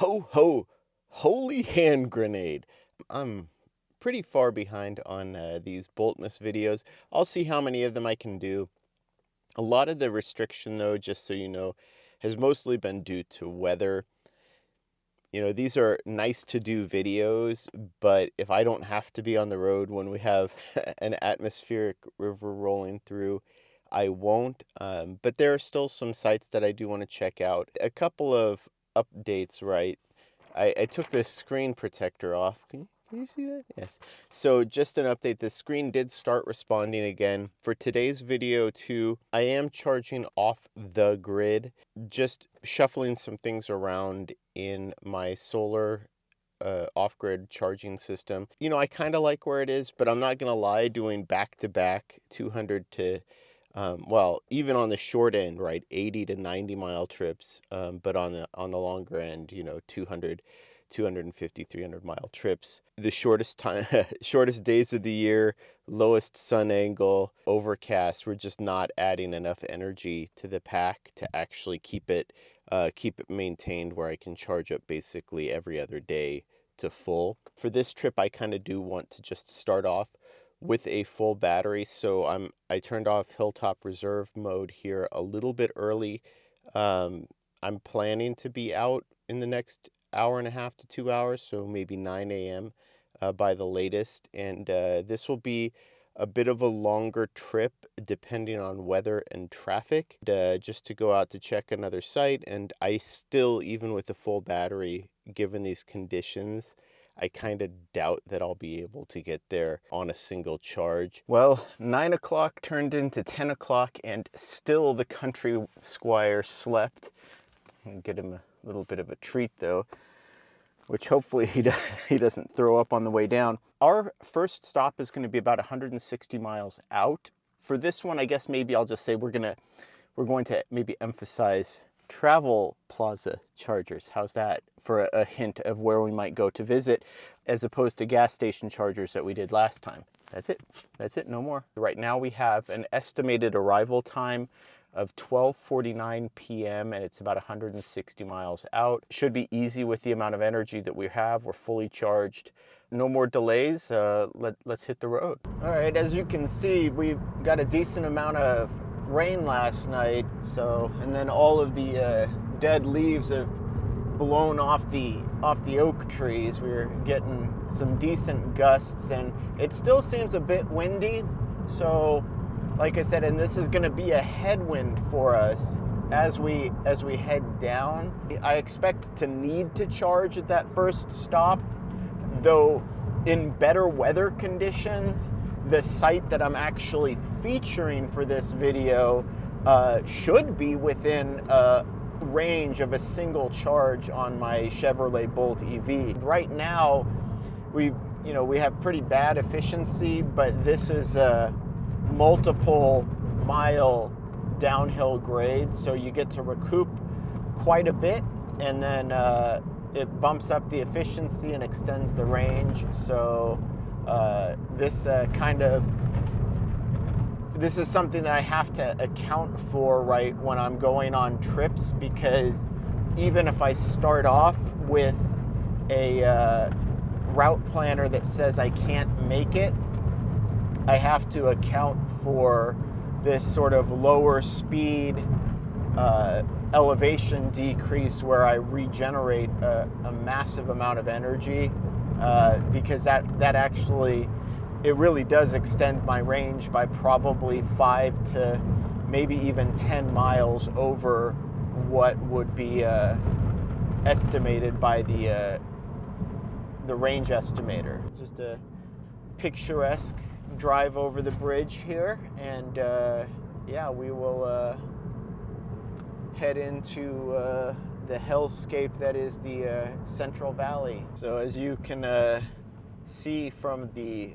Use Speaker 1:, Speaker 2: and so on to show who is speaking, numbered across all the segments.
Speaker 1: Ho ho, holy hand grenade. I'm pretty far behind on these Boltmas videos. I'll see how many of them I can do. A lot of the restriction, though, just so you know, has mostly been due to weather. You know, these are nice to do videos, but if I don't have to be on the road when we have an atmospheric river rolling through, I won't. But there are still some sites that I do want to check out. A couple of updates, right? I took this screen protector off. Can you see that? Yes. So just an update, the screen did start responding again. For today's video too, I am charging off the grid, just shuffling some things around in my solar off-grid charging system. You know, I kind of like where it is, but I'm not going to lie, doing back-to-back 200 to well, even on the short end, right, 80 to 90 mile trips, but on the longer end, you know, 200, 250, 300 mile trips. The shortest time, shortest days of the year, lowest sun angle, overcast. We're just not adding enough energy to the pack to actually keep it maintained where I can charge up basically every other day to full. For this trip, I kind of do want to just start off with a full battery, so I turned off Hilltop Reserve mode here a little bit early. I'm planning to be out in the next hour and a half to 2 hours, so maybe 9 a.m. By the latest, and this will be a bit of a longer trip depending on weather and traffic, just to go out to check another site. And I still, even with a full battery, given these conditions, I kind of doubt that I'll be able to get there on a single charge. Well, 9 o'clock turned into 10 o'clock and still the country squire slept. I'll get him a little bit of a treat though, which hopefully he doesn't throw up on the way down. Our first stop is going to be about 160 miles out. For this one, I guess maybe I'll just say we're going to maybe emphasize travel plaza chargers. How's that for a hint of where we might go to visit, as opposed to gas station chargers that we did last time? That's it, no more. Right now we have an estimated arrival time of 12:49 p.m. and it's about 160 miles out. Should be easy with the amount of energy that we have. We're fully charged. No more delays. Let's hit the road. All right, as you can see, we got a decent amount of rain last night, and then all of the dead leaves have blown off the oak trees. We're getting some decent gusts, and it still seems a bit windy. So, like I said, and this is going to be a headwind for us as we head down. I expect to need to charge at that first stop, though in better weather conditions, the site that I'm actually featuring for this video should be within range of a single charge on my Chevrolet Bolt EV. Right now, we have pretty bad efficiency, but this is a multiple mile downhill grade, so you get to recoup quite a bit, and then it bumps up the efficiency and extends the range. So this is something that I have to account for, right, when I'm going on trips, because even if I start off with a route planner that says I can't make it, I have to account for this sort of lower speed elevation decrease where I regenerate a massive amount of energy, because that actually, it really does extend my range by probably 5 to maybe even 10 miles over what would be estimated by the range estimator. Just a picturesque drive over the bridge here, and yeah, we will head into the hellscape that is the Central Valley. So as you can see from the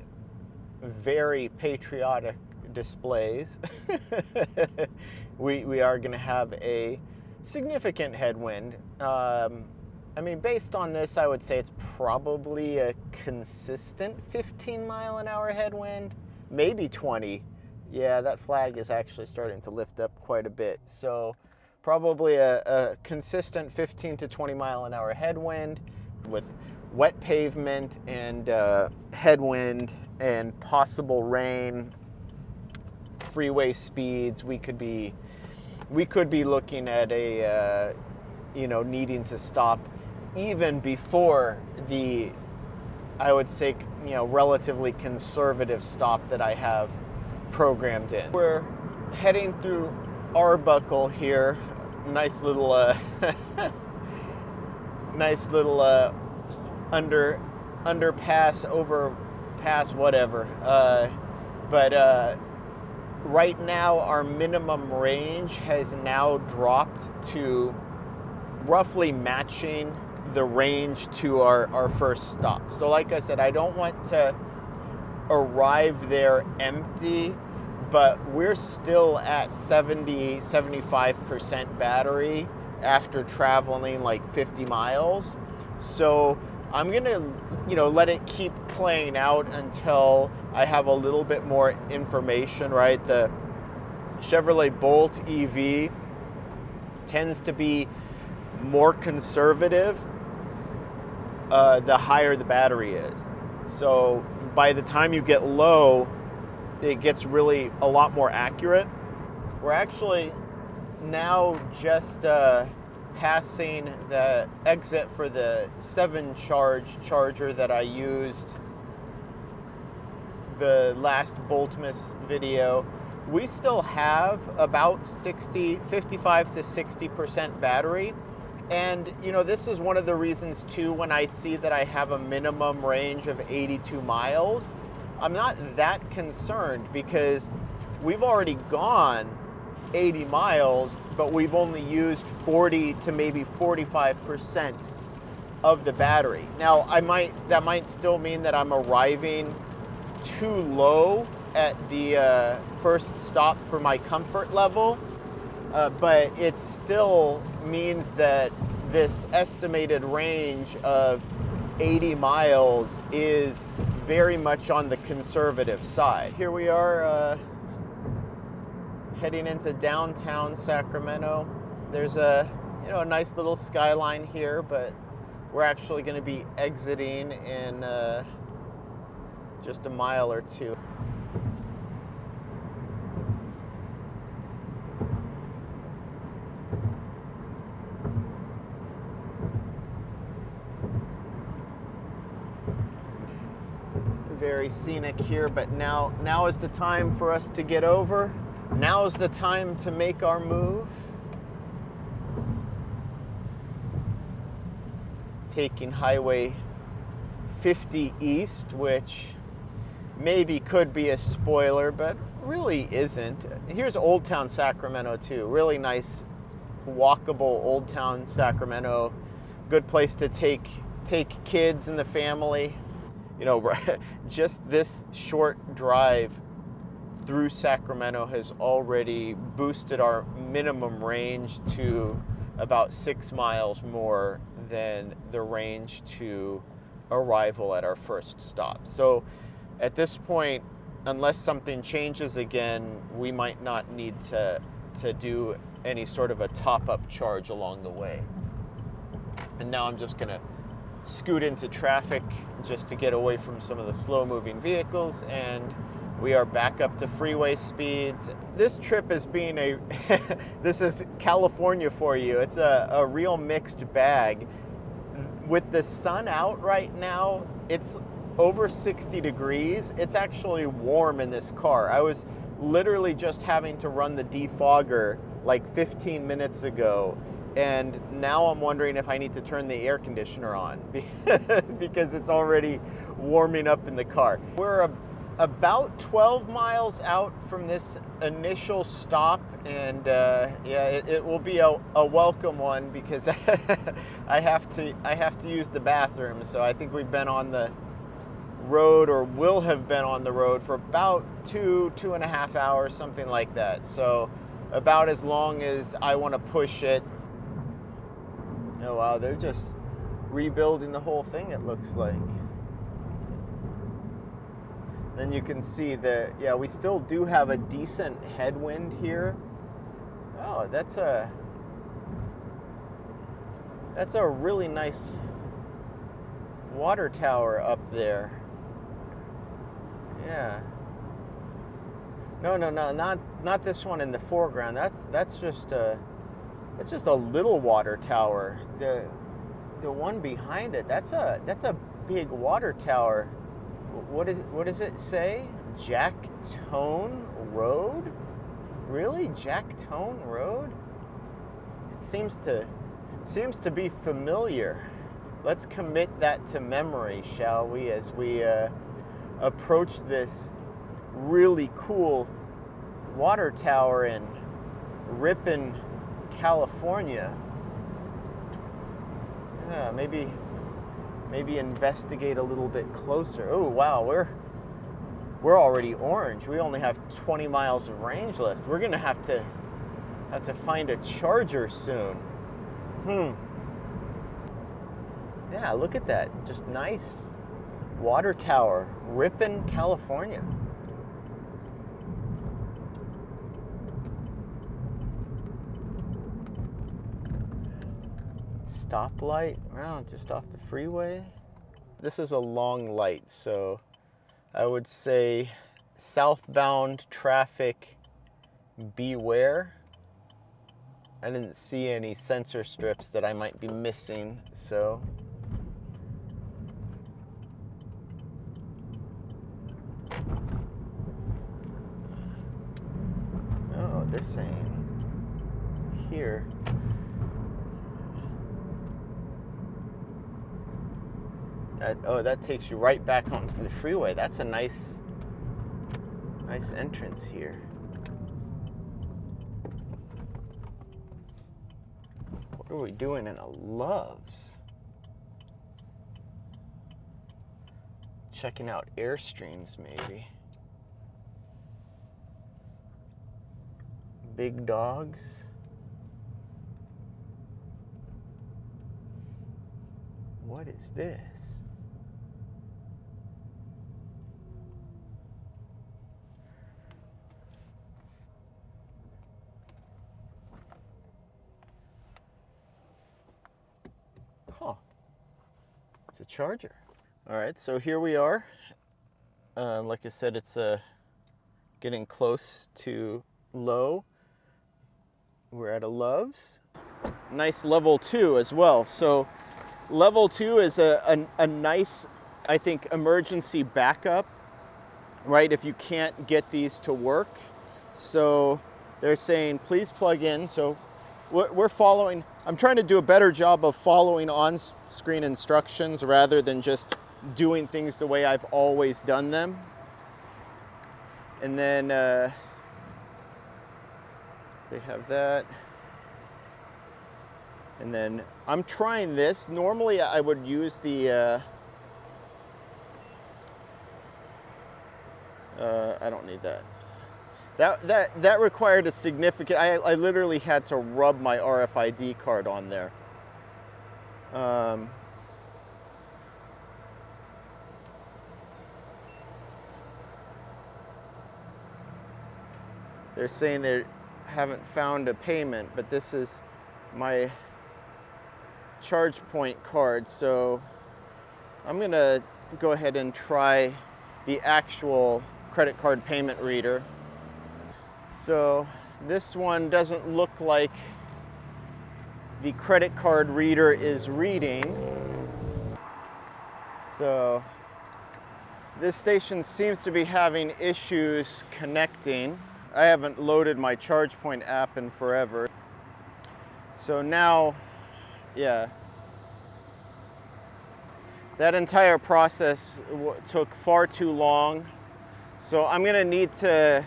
Speaker 1: very patriotic displays, we are going to have a significant headwind. I mean, based on this, I would say it's probably a consistent 15 mile an hour headwind, maybe 20. Yeah, that flag is actually starting to lift up quite a bit. So Probably a consistent 15 to 20 mile an hour headwind with wet pavement and headwind and possible rain. Freeway speeds, we could be looking at a needing to stop even before the, I would say, relatively conservative stop that I have programmed in. We're heading through Arbuckle here. Nice little underpass, overpass, whatever. But right now our minimum range has now dropped to roughly matching the range to our first stop. So like I said, I don't want to arrive there empty, but we're still at 75% battery after traveling like 50 miles. So I'm gonna, let it keep playing out until I have a little bit more information, right? The Chevrolet Bolt EV tends to be more conservative the higher the battery is. So by the time you get low, it gets really a lot more accurate. We're actually now just passing the exit for the 7 charger that I used the last Boltmas video. We still have about 55 to 60% battery. And this is one of the reasons too, when I see that I have a minimum range of 82 miles, I'm not that concerned because we've already gone 80 miles, but we've only used 40 to maybe 45% of the battery. Now, that might still mean that I'm arriving too low at the first stop for my comfort level, but it still means that this estimated range of 80 miles is very much on the conservative side. Here we are heading into downtown Sacramento. There's a nice little skyline here, but we're actually going to be exiting in just a mile or two. Very scenic here, but now is the time for us to get over. Now is the time to make our move. Taking Highway 50 East, which maybe could be a spoiler, but really isn't. Here's Old Town Sacramento too. Really nice, walkable Old Town Sacramento. Good place to take kids and the family. Just this short drive through Sacramento has already boosted our minimum range to about 6 miles more than the range to arrival at our first stop. So at this point, unless something changes again, we might not need to do any sort of a top-up charge along the way. And now I'm just gonna scoot into traffic just to get away from some of the slow-moving vehicles, and we are back up to freeway speeds. This trip is being this is California for you. It's a real mixed bag. With the sun out right now, it's over 60 degrees. It's actually warm in this car. I was literally just having to run the defogger like 15 minutes ago, and now I'm wondering if I need to turn the air conditioner on because it's already warming up in the car. We're about 12 miles out from this initial stop, and it will be a welcome one because I have to use the bathroom. So I think we've been on the road, or will have been on the road, for about 2.5 hours, something like that. So about as long as I want to push it. Oh wow, they're just rebuilding the whole thing, it looks like. Then you can see that, yeah, we still do have a decent headwind here. Oh, that's a That's a really nice water tower up there. Yeah. No, not this one in the foreground. That's just a little water tower. The one behind it, that's a big water tower. What does it say? Jack Tone Road? Really? Jack Tone Road? It seems to be familiar. Let's commit that to memory, shall we, as we approach this really cool water tower in Ripon, California. Yeah, maybe investigate a little bit closer. Oh wow, we're already orange. We only have 20 miles of range left. We're gonna have to find a charger soon. Yeah, look at that. Just nice water tower, Ripon, California. Stoplight, wow, just off the freeway. This is a long light, so I would say southbound traffic, beware. I didn't see any sensor strips that I might be missing, so. Oh, they're saying here. That takes you right back onto the freeway. That's a nice entrance here. What are we doing in a Love's? Checking out Airstreams, maybe. Big Dogs. What is this? Huh. It's a charger. All right, so here we are. Like I said, it's getting close to low. We're at a Love's. Nice level 2 as well. So level 2 is a nice, I think, emergency backup, right? If you can't get these to work. So they're saying, please plug in. So we're following, I'm trying to do a better job of following on-screen instructions rather than just doing things the way I've always done them. And then they have that. And then I'm trying this. Normally I would use the, I don't need that. That required a significant, I literally had to rub my RFID card on there. They're saying they haven't found a payment, but this is my ChargePoint card, so I'm gonna go ahead and try the actual credit card payment reader. So this one doesn't look like the credit card reader is reading. So this station seems to be having issues connecting. I haven't loaded my ChargePoint app in forever. So now, yeah, that entire process took far too long. So I'm gonna need to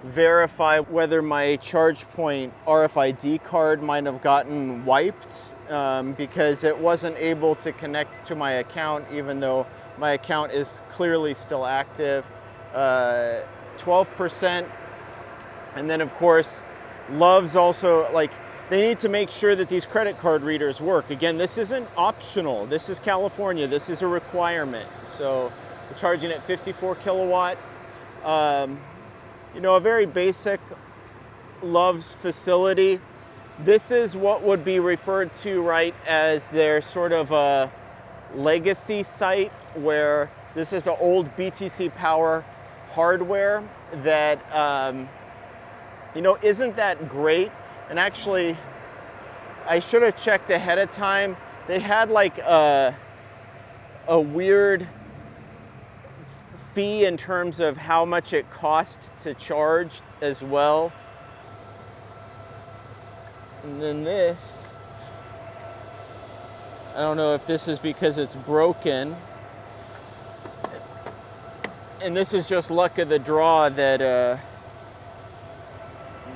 Speaker 1: verify whether my ChargePoint RFID card might have gotten wiped because it wasn't able to connect to my account, even though my account is clearly still active. 12%. And then of course, Love's also, like, they need to make sure that these credit card readers work. Again, this isn't optional. This is California. This is a requirement. So we're charging at 54 kilowatt. You know, a very basic Love's facility. This is what would be referred to, right, as their sort of a legacy site, where this is an old BTC Power hardware that isn't that great. And actually, I should have checked ahead of time. They had like a weird fee in terms of how much it cost to charge as well. And then this, I don't know if this is because it's broken. And this is just luck of the draw that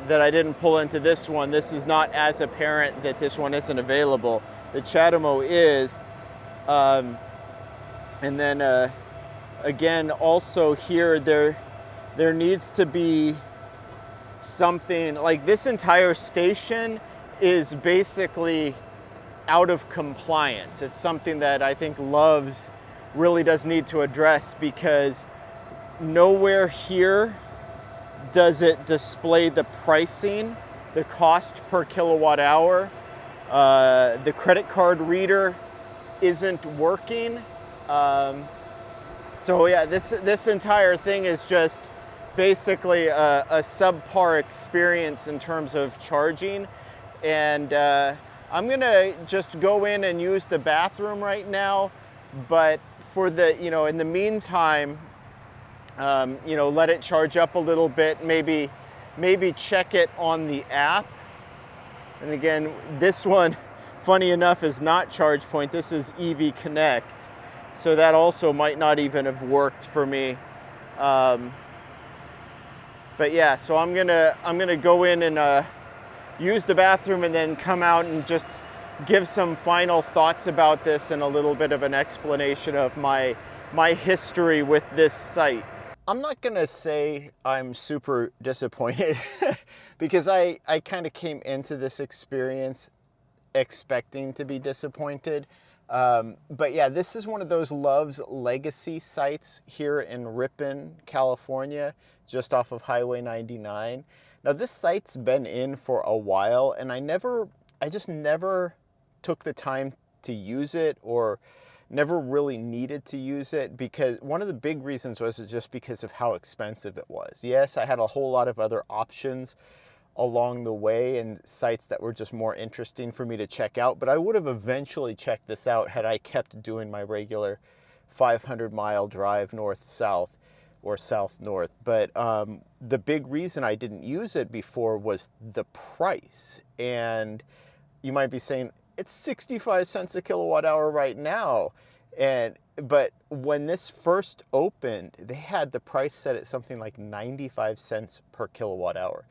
Speaker 1: I didn't pull into this one. This is not as apparent that this one isn't available. The Chatamo is. And then again, also here, there needs to be something, like this entire station is basically out of compliance. It's something that I think Love's really does need to address, because nowhere here does it display the pricing, the cost per kilowatt hour. The credit card reader isn't working. So yeah, this entire thing is just basically a subpar experience in terms of charging. And I'm gonna just go in and use the bathroom right now, but for the, in the meantime, let it charge up a little bit, maybe check it on the app. And again, this one, funny enough, is not ChargePoint. This is EV Connect. So that also might not even have worked for me. But yeah, so I'm gonna go in and use the bathroom and then come out and just give some final thoughts about this and a little bit of an explanation of my history with this site. I'm not gonna say I'm super disappointed because I kind of came into this experience expecting to be disappointed. But yeah, this is one of those Love's legacy sites here in Ripon, California, just off of Highway 99. Now this site's been in for a while, and I just never took the time to use it, or never really needed to use it, because one of the big reasons was just because of how expensive it was. Yes, I had a whole lot of other options along the way and sites that were just more interesting for me to check out, but I would have eventually checked this out had I kept doing my regular 500-mile drive north-south or south-north. But the big reason I didn't use it before was the price. And you might be saying, it's 65 cents a kilowatt hour right now. But when this first opened, they had the price set at something like 95 cents per kilowatt hour.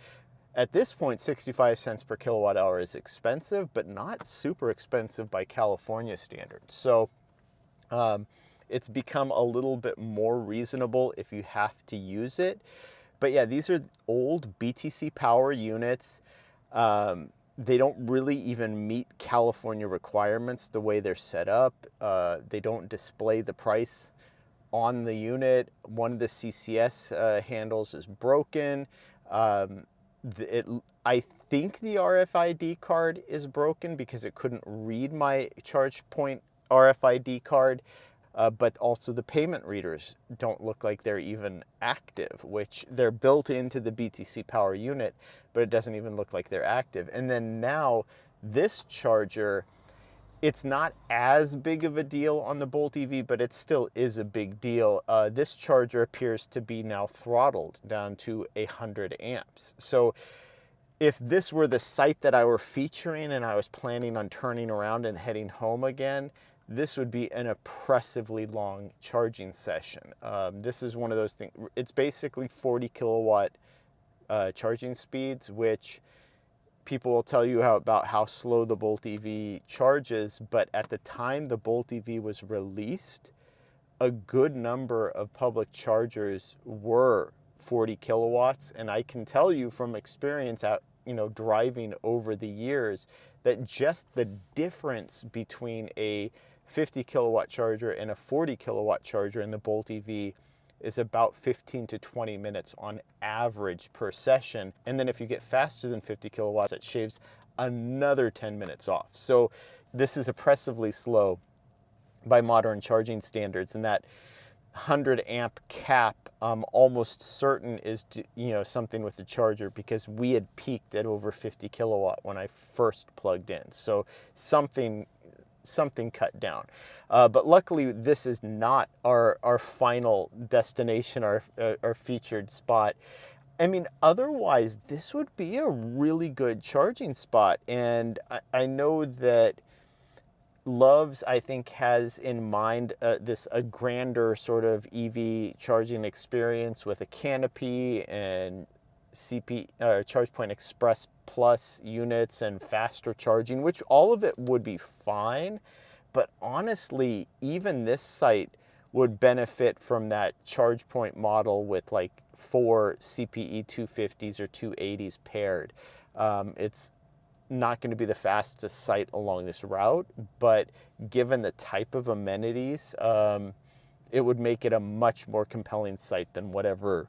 Speaker 1: At this point, 65 cents per kilowatt hour is expensive, but not super expensive by California standards. So it's become a little bit more reasonable if you have to use it. But yeah, these are old BTC Power units. They don't really even meet California requirements the way they're set up. They don't display the price on the unit. One of the CCS handles is broken. I think the RFID card is broken because it couldn't read my ChargePoint RFID card. But also the payment readers don't look like they're even active, which they're built into the BTC Power unit, but it doesn't even look like they're active. And then now this charger, it's not as big of a deal on the Bolt EV, but it still is a big deal. This charger appears to be now throttled down to 100 amps. So if this were the site that I were featuring and I was planning on turning around and heading home again, this would be an oppressively long charging session. This is one of those things, it's basically 40 kilowatt charging speeds, which people will tell you about how slow the Bolt EV charges, but at the time the Bolt EV was released, a good number of public chargers were 40 kilowatts, and I can tell you from experience out, driving over the years, that just the difference between a 50 kilowatt charger and a 40 kilowatt charger in the Bolt EV is about 15 to 20 minutes on average per session. And then if you get faster than 50 kilowatts, it shaves another 10 minutes off. So this is oppressively slow by modern charging standards, and that 100 amp cap, almost certain is, something with the charger, because we had peaked at over 50 kilowatt when I first plugged in. So something cut down. But luckily this is not our final destination, our featured spot. I mean, otherwise this would be a really good charging spot. And I know that Love's, I think, has in mind a grander sort of EV charging experience with a canopy and ChargePoint Express Plus units and faster charging, which all of it would be fine. But honestly, even this site would benefit from that ChargePoint model with like 4 CPE 250s or 280s paired. It's not going to be the fastest site along this route, but given the type of amenities, it would make it a much more compelling site than whatever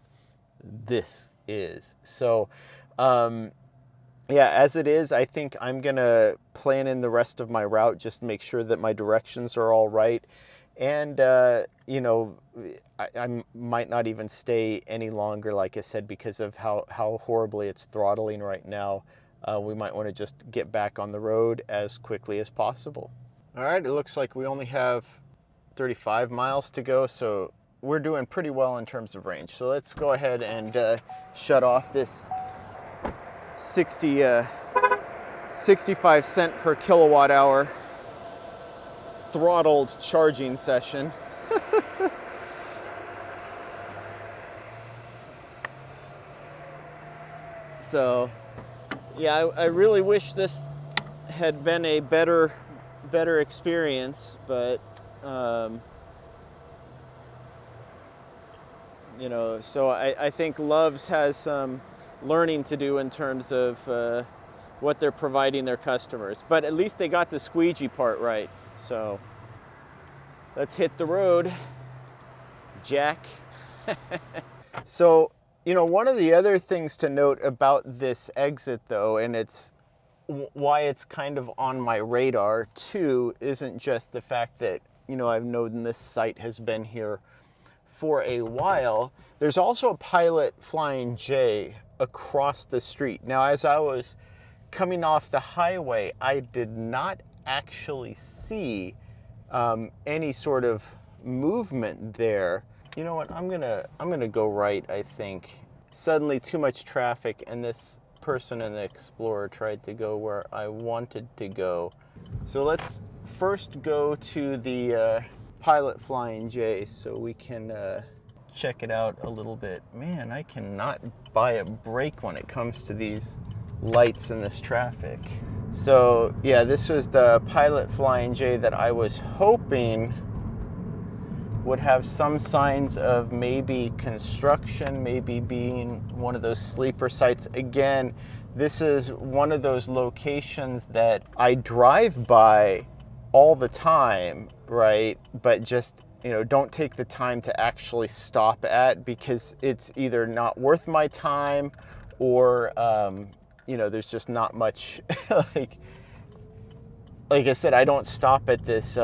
Speaker 1: this is. So yeah, as it is, I think I'm gonna plan in the rest of my route, just make sure that my directions are all right. And I might not even stay any longer, like I said, because of how horribly it's throttling right now. We might want to just get back on the road as quickly as possible. All right, it looks like we only have 35 miles to go, so we're doing pretty well in terms of range. So let's go ahead and shut off this 65 cent per kilowatt hour throttled charging session. So yeah, I really wish this had been a better experience, but so I think Love's has some learning to do in terms of what they're providing their customers. But at least they got the squeegee part right. So let's hit the road, Jack. So, one of the other things to note about this exit, though, and it's why it's kind of on my radar too, isn't just the fact that, I've known this site has been here for a while. There's also a Pilot Flying J across the street. Now, as I was coming off the highway, I did not actually see any sort of movement there. You know what? I'm gonna go right, I think. Suddenly too much traffic, and this person in the Explorer tried to go where I wanted to go. So let's first go to the Pilot Flying J so we can check it out a little bit. Man, I cannot buy a break when it comes to these lights in this traffic. So yeah, this was the Pilot Flying J that I was hoping would have some signs of maybe construction, maybe being one of those sleeper sites. Again, this is one of those locations that I drive by all the time, right? But just, don't take the time to actually stop at, because it's either not worth my time or, there's just not much, like I said, I don't stop at this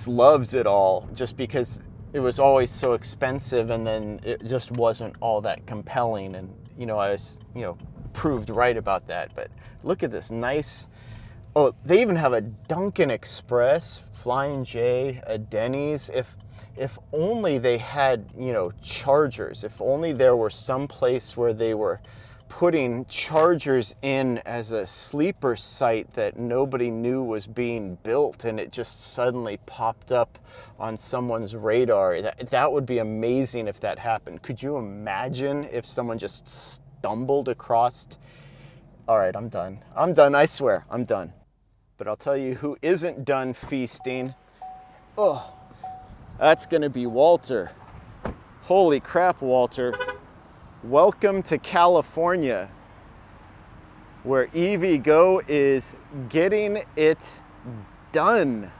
Speaker 1: Love's at all, just because it was always so expensive, and then it just wasn't all that compelling. And I was proved right about that. But look at this nice, oh, they even have a Dunkin' Express, Flying J, a Denny's. If only they had chargers, if only there were some place where they were putting chargers in as a sleeper site that nobody knew was being built, and it just suddenly popped up on someone's radar. That would be amazing if that happened. Could you imagine if someone just stumbled across? All right, I'm done. I swear, I'm done. But I'll tell you who isn't done feasting. Oh, that's gonna be Walter. Holy crap, Walter. Welcome to California, where EVgo is getting it done.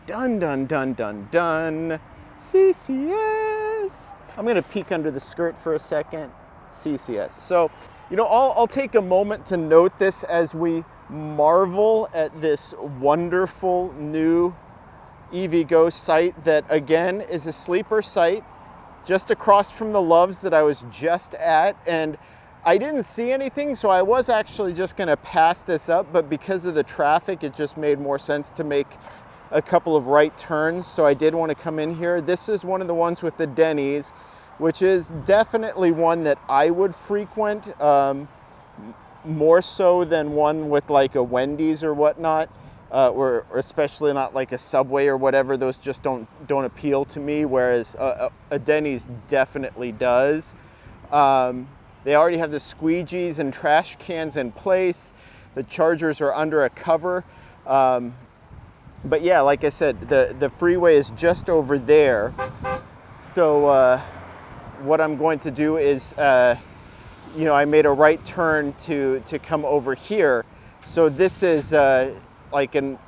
Speaker 1: Done, done, done, done, done. CCS. I'm gonna peek under the skirt for a second. CCS. So, you know, I'll take a moment to note this as we marvel at this wonderful new EVgo site that, again, is a sleeper site just across from the Loves that I was just at. And I didn't see anything, so I was actually just gonna pass this up, but because of the traffic, it just made more sense to make a couple of right turns, so I did want to come in here. This is one of the ones with the Denny's, which is definitely one that I would frequent, more so than one with like a Wendy's or whatnot, or especially not like a Subway or whatever. Those just don't appeal to me, whereas a Denny's definitely does. They already have the squeegees and trash cans in place. The chargers are under a cover. But yeah, like I said, the freeway is just over there. So what I'm going to do is, you know, I made a right turn to come over here. So this is like an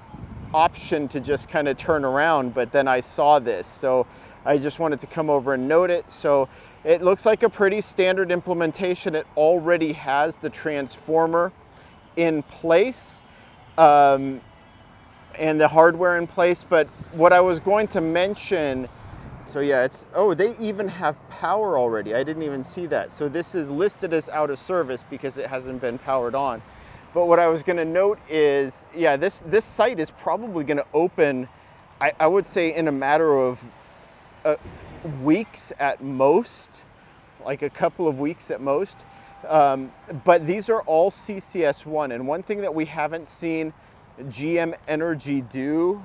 Speaker 1: option to just kind of turn around, but then I saw this. So I just wanted to come over and note it. So it looks like a pretty standard implementation. It already has the transformer in place. And the hardware in place, but what I was going to mention, so yeah, it's, oh, they even have power already. I didn't even see that. So this is listed as out of service because it hasn't been powered on. But what I was gonna note is, yeah, this site is probably gonna open, I would say in a matter of weeks at most, like a couple of weeks at most. But these are all CCS1, and one thing that we haven't seen GM Energy do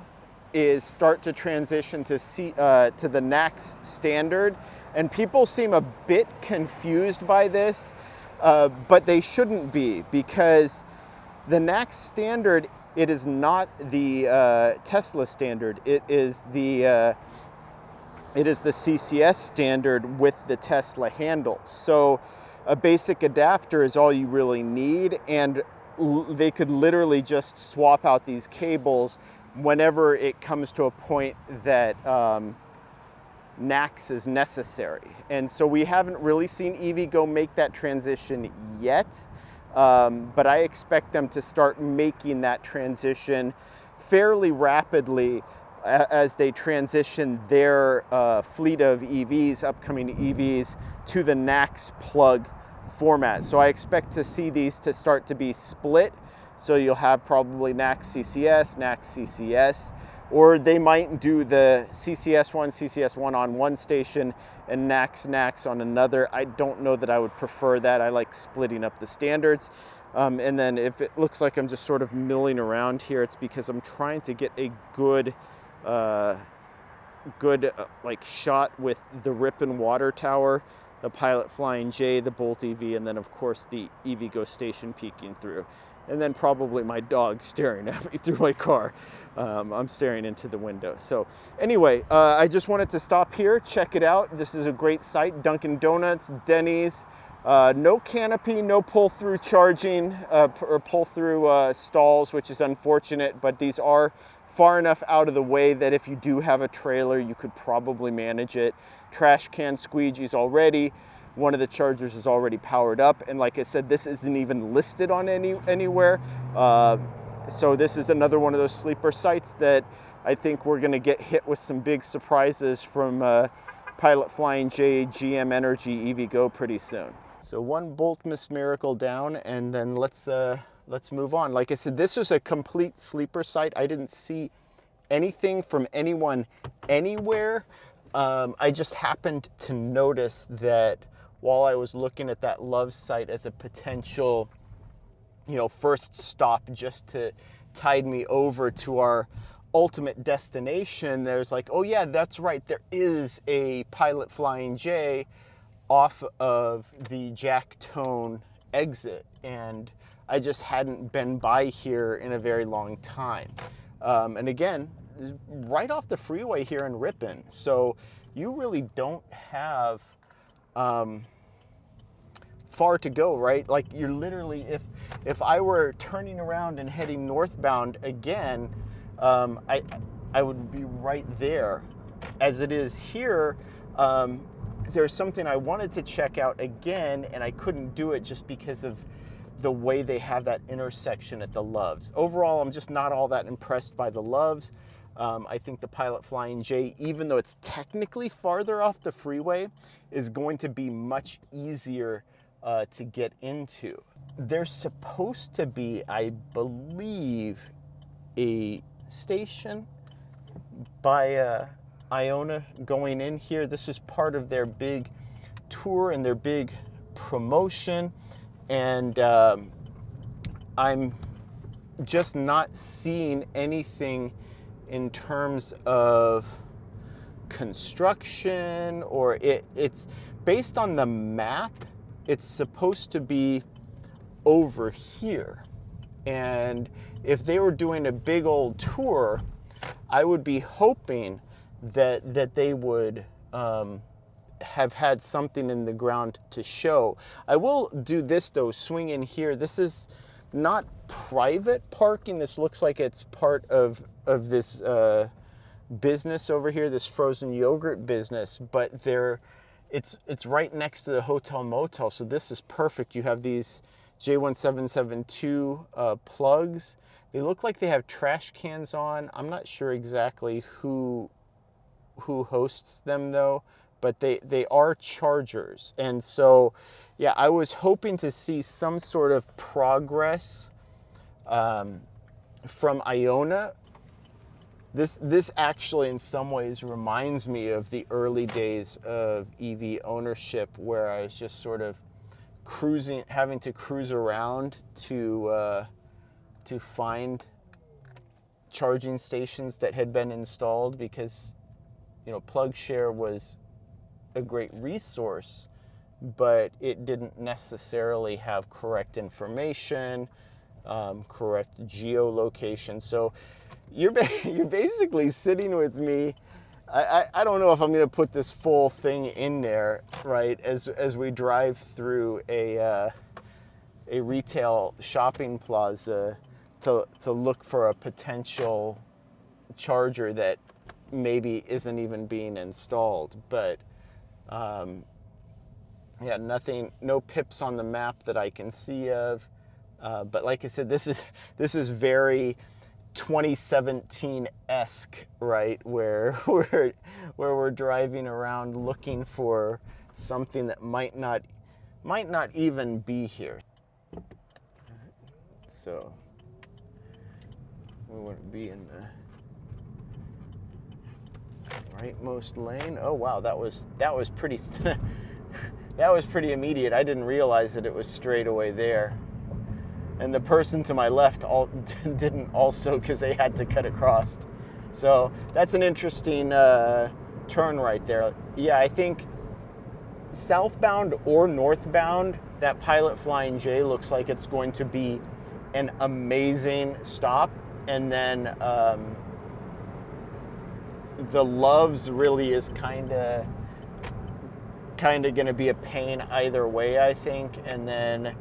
Speaker 1: is start to transition to the NACS standard, and people seem a bit confused by this, but they shouldn't be, because the NACS standard, it is not the Tesla standard. It is the CCS standard with the Tesla handle. So a basic adapter is all you really need, and they could literally just swap out these cables whenever it comes to a point that NACS is necessary. And so we haven't really seen EVgo make that transition yet, but I expect them to start making that transition fairly rapidly as they transition their fleet of EVs, upcoming EVs, to the NACS plug format. So I expect to see these to start to be split. So you'll have probably NACS CCS, NACS CCS, or they might do the CCS1 on one station and NACS on another. I don't know that I would prefer that. I like splitting up the standards. And then if it looks like I'm just sort of milling around here, it's because I'm trying to get a good like shot with the Ripon water tower, the Pilot Flying J, the Bolt EV, and then of course the EVgo station peeking through. And then probably my dog staring at me through my car. I'm staring into the window. So anyway, I just wanted to stop here, check it out. This is a great site, Dunkin' Donuts, Denny's. No canopy, no pull-through charging or pull-through stalls, which is unfortunate, but these are far enough out of the way that if you do have a trailer, you could probably manage it. Trash can squeegees already. One of the chargers is already powered up, and like I said, this isn't even listed on anywhere. So this is another one of those sleeper sites that I think we're going to get hit with some big surprises from Pilot Flying J, GM Energy, EVgo pretty soon. So one Boltmas miracle down, and then let's move on. Like I said, this was a complete sleeper site. I didn't see anything from anyone anywhere. I just happened to notice that while I was looking at that Love site as a potential, you know, first stop just to tide me over to our ultimate destination, there's like, oh yeah, that's right, there is a Pilot Flying J off of the Jack Tone exit, and I just hadn't been by here in a very long time. And again, right off the freeway here in Ripon, so you really don't have far to go, right? Like you're literally, if I were turning around and heading northbound again, I would be right there. As it is here, there's something I wanted to check out again, and I couldn't do it just because of the way they have that intersection at the Loves. Overall, I'm just not all that impressed by the Loves. I think the Pilot Flying J, even though it's technically farther off the freeway, is going to be much easier to get into. There's supposed to be, I believe, a station by Iona going in here. This is part of their big tour and their big promotion, and I'm just not seeing anything in terms of construction, or it's based on the map, it's supposed to be over here. And if they were doing a big old tour, I would be hoping that they would have had something in the ground to show. I will do this though, swing in here. This is not private parking. This looks like it's part of this business over here, this frozen yogurt business, but it's right next to the hotel motel, so this is perfect. You have these J1772 plugs. They look like they have trash cans on. I'm not sure exactly who hosts them though, but they are chargers. And so, yeah, I was hoping to see some sort of progress from Iona. This actually in some ways reminds me of the early days of EV ownership, where I was just sort of having to cruise around to find charging stations that had been installed, because, you know, PlugShare was a great resource, but it didn't necessarily have correct information, correct geolocation. So you're basically sitting with me. I don't know if I'm going to put this full thing in there, right, as we drive through a retail shopping plaza to look for a potential charger that maybe isn't even being installed. But yeah, no pips on the map that I can see of. But like I said, this is very 2017-esque, right? Where we're driving around looking for something that might not even be here. So we wouldn't be in the rightmost lane. Oh wow, that was pretty that was pretty immediate. I didn't realize that it was straight away there. And the person to my left didn't also, because they had to cut across. So that's an interesting turn right there. Yeah, I think southbound or northbound, that Pilot Flying J looks like it's going to be an amazing stop. And then the Loves really is kind of going to be a pain either way, I think. And then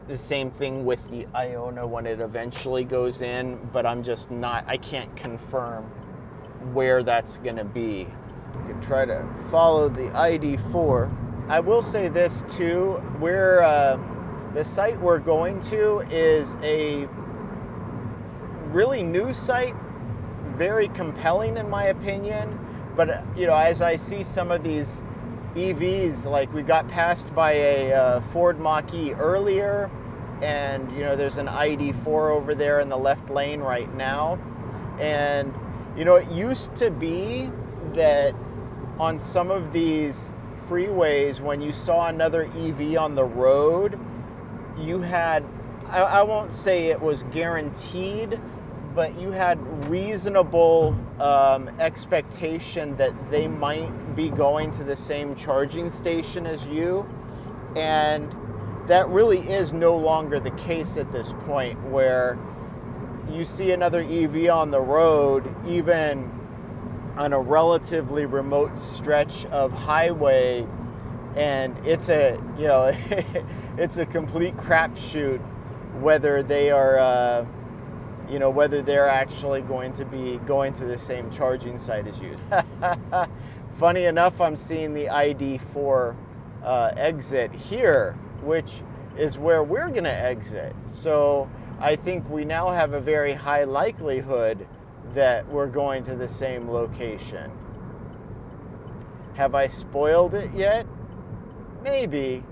Speaker 1: the same thing with the Iona when it eventually goes in, but I can't confirm where that's going to be. You could try to follow the ID4. I will say this too, the site we're going to is a really new site, very compelling in my opinion, but you know, as I see some of these EVs, like we got passed by a Ford Mach-E earlier, and you know, there's an ID4 over there in the left lane right now. And you know, it used to be that on some of these freeways, when you saw another EV on the road, you had, I won't say it was guaranteed, but you had reasonable expectation that they might be going to the same charging station as you. And that really is no longer the case at this point, where you see another EV on the road, even on a relatively remote stretch of highway, and it's a complete crapshoot whether they are whether they're actually going to be going to the same charging site as you. Funny enough, I'm seeing the ID4 exit here, which is where we're going to exit. So I think we now have a very high likelihood that we're going to the same location. Have I spoiled it yet? Maybe.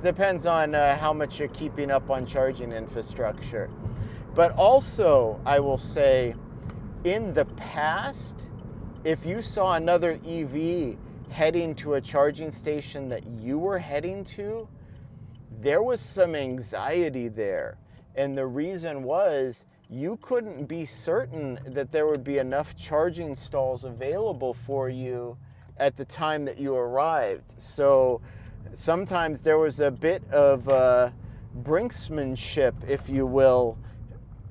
Speaker 1: Depends on how much you're keeping up on charging infrastructure. But also, I will say, in the past, if you saw another EV heading to a charging station that you were heading to, there was some anxiety there. And the reason was you couldn't be certain that there would be enough charging stalls available for you at the time that you arrived. So sometimes there was a bit of brinksmanship, if you will,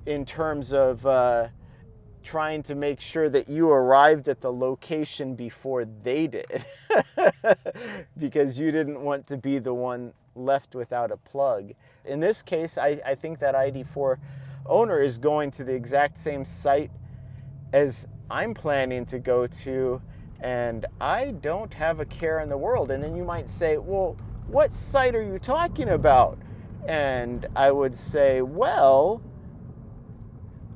Speaker 1: in terms of trying to make sure that you arrived at the location before they did because you didn't want to be the one left without a plug. In this case, I think that ID4 owner is going to the exact same site as I'm planning to go to, and I don't have a care in the world. And then you might say, well, what site are you talking about? And I would say, well,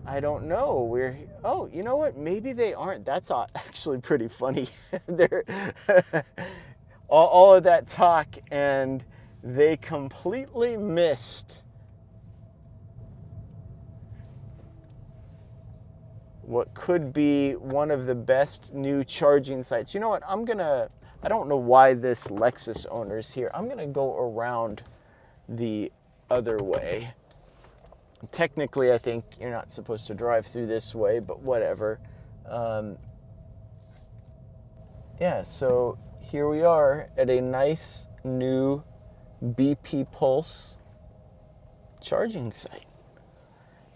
Speaker 1: I don't know. Oh, you know what? Maybe they aren't. That's actually pretty funny. They're all of that talk, and they completely missed what could be one of the best new charging sites. You know what? I don't know why this Lexus owner's here. I'm gonna go around the other way. Technically, I think you're not supposed to drive through this way, but whatever. Yeah, so here we are at a nice new BP Pulse charging site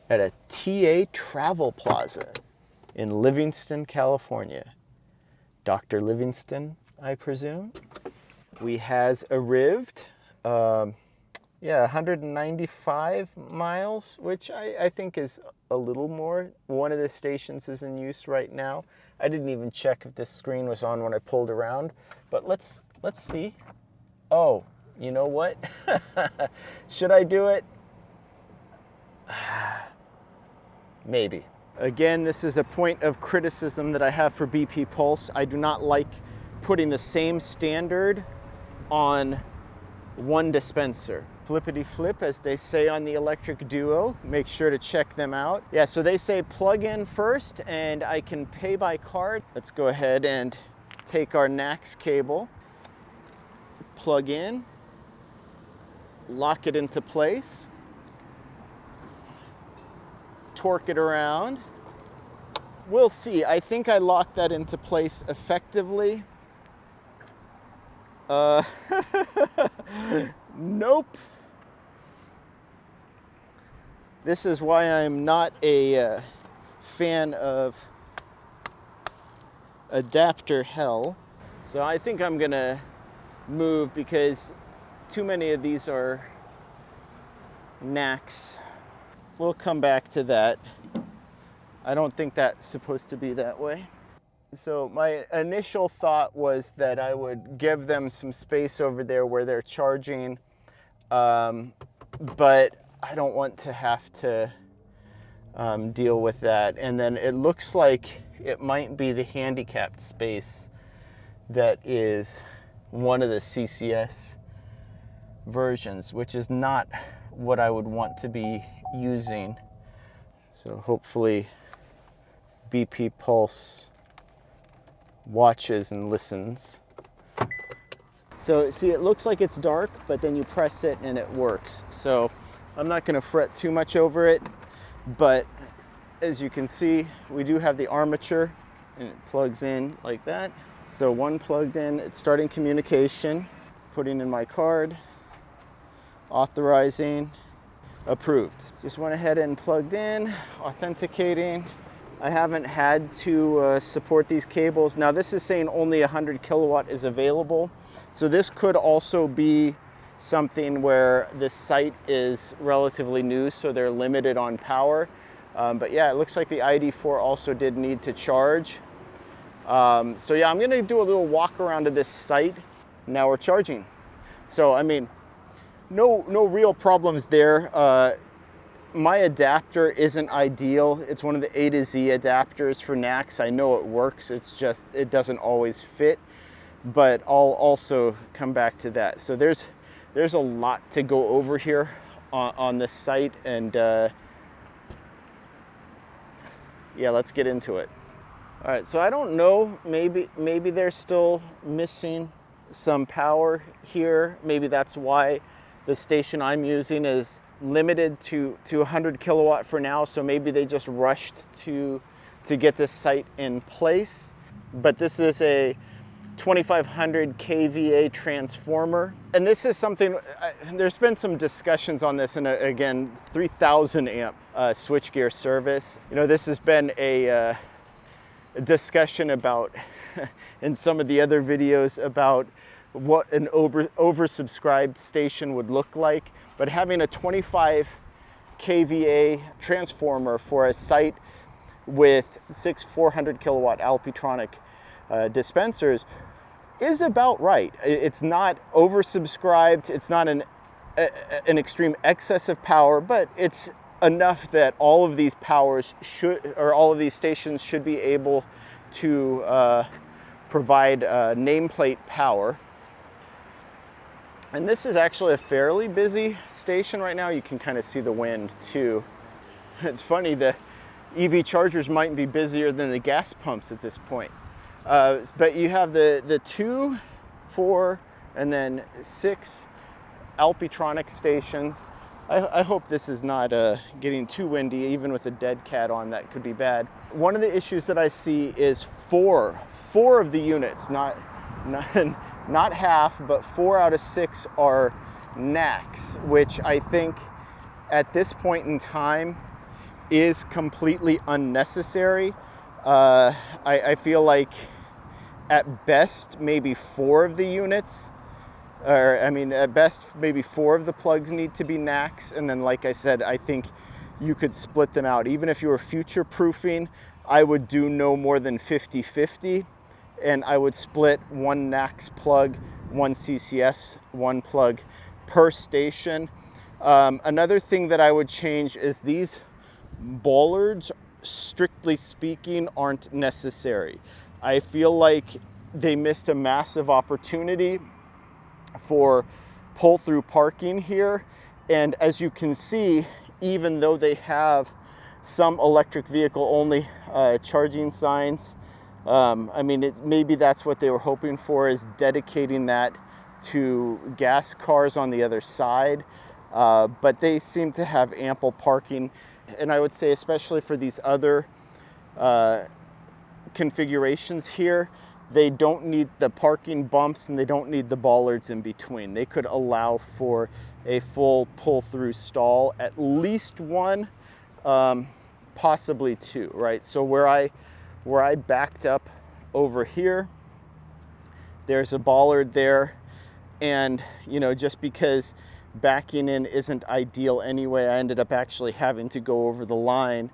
Speaker 1: at a TA Travel Plaza in Livingston, California. Dr. Livingston, I presume. We has arrived. 195 miles, which I think is a little more. One of the stations is in use right now. I didn't even check if this screen was on when I pulled around, but let's see. Oh, you know what? Should I do it? Maybe. Again, this is a point of criticism that I have for BP Pulse. I do not like putting the same standard on one dispenser. Flippity flip, as they say on the electric duo. Make sure to check them out. Yeah, so they say plug in first and I can pay by card. Let's go ahead and take our NAX cable, plug in, lock it into place, torque it around. We'll see. I think I locked that into place effectively. Nope. This is why I'm not a fan of adapter hell. So I think I'm gonna move because too many of these are NAX. We'll come back to that. I don't think that's supposed to be that way. So my initial thought was that I would give them some space over there where they're charging, but I don't want to have to deal with that. And then it looks like it might be the handicapped space that is one of the CCS versions, which is not what I would want to be using. So hopefully BP Pulse watches and listens. So see, it looks like it's dark, but then you press it and it works. So I'm not gonna fret too much over it, but as you can see, we do have the armature and it plugs in like that. So one plugged in, it's starting communication, putting in my card, authorizing, approved. Just went ahead and plugged in, authenticating. I haven't had to support these cables. Now this is saying only 100 kilowatt is available. So this could also be something where this site is relatively new, so they're limited on power. But yeah, it looks like the ID4 also did need to charge. So yeah, I'm gonna do a little walk around to this site. Now we're charging. So I mean, no real problems there. My adapter isn't ideal. It's one of the A to Z adapters for NACS. I know it works, it's just, it doesn't always fit, but I'll also come back to that. So there's a lot to go over here on this site, and yeah, let's get into it. All right, so I don't know, maybe they're still missing some power here. Maybe that's why the station I'm using is limited to 100 kilowatt for now. So maybe they just rushed to get this site in place. But this is a 2500 kVA transformer. And this is something, there's been some discussions on this, and again, 3000 amp switchgear service. You know, this has been a discussion about, in some of the other videos, about what an oversubscribed station would look like. But having a 25 kVA transformer for a site with 6 400 kilowatt Alpitronic dispensers is about right. It's not oversubscribed, it's not an extreme excess of power, but it's enough that all of these powers should, or all of these stations should be able to provide nameplate power. And this is actually a fairly busy station right now. You can kind of see the wind too. It's funny, the EV chargers might be busier than the gas pumps at this point. But you have the 2, 4, and then 6 Alpitronic stations. I hope this is not getting too windy. Even with a dead cat on, that could be bad. One of the issues that I see is four of the units, not half, but 4 out of 6 are NACS, which I think at this point in time is completely unnecessary. I feel like at best maybe 4 of the units, or I mean at best maybe 4 of the plugs need to be NACS, and then like I said, I think you could split them out. Even if you were future proofing, I would do no more than 50-50, and I would split 1 NACS plug, 1 CCS, 1 plug per station. Another thing that I would change is these bollards, strictly speaking, aren't necessary. I feel like they missed a massive opportunity for pull-through parking here. And as you can see, even though they have some electric vehicle only charging signs, I mean, maybe that's what they were hoping for, is dedicating that to gas cars on the other side. But they seem to have ample parking. And I would say, especially for these other configurations here, they don't need the parking bumps and they don't need the bollards in between. They could allow for a full pull-through stall, at least 1, possibly 2, right? So where I backed up over here, there's a bollard there, and you know, just because backing in isn't ideal anyway, I ended up actually having to go over the line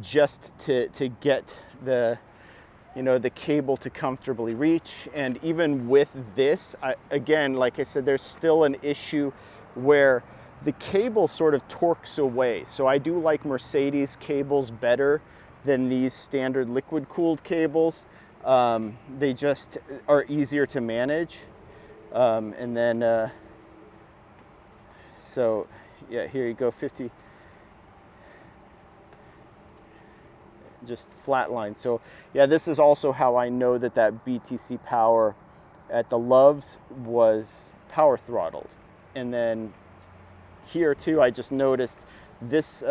Speaker 1: just to get the, you know, the cable to comfortably reach. And even with this, again, like I said, there's still an issue where the cable sort of torques away. So I do like Mercedes cables better than these standard liquid cooled cables. They just are easier to manage. And then, so yeah, here you go, 50, just flat line. So yeah, this is also how I know that BTC power at the Loves was power throttled. And then here too, I just noticed this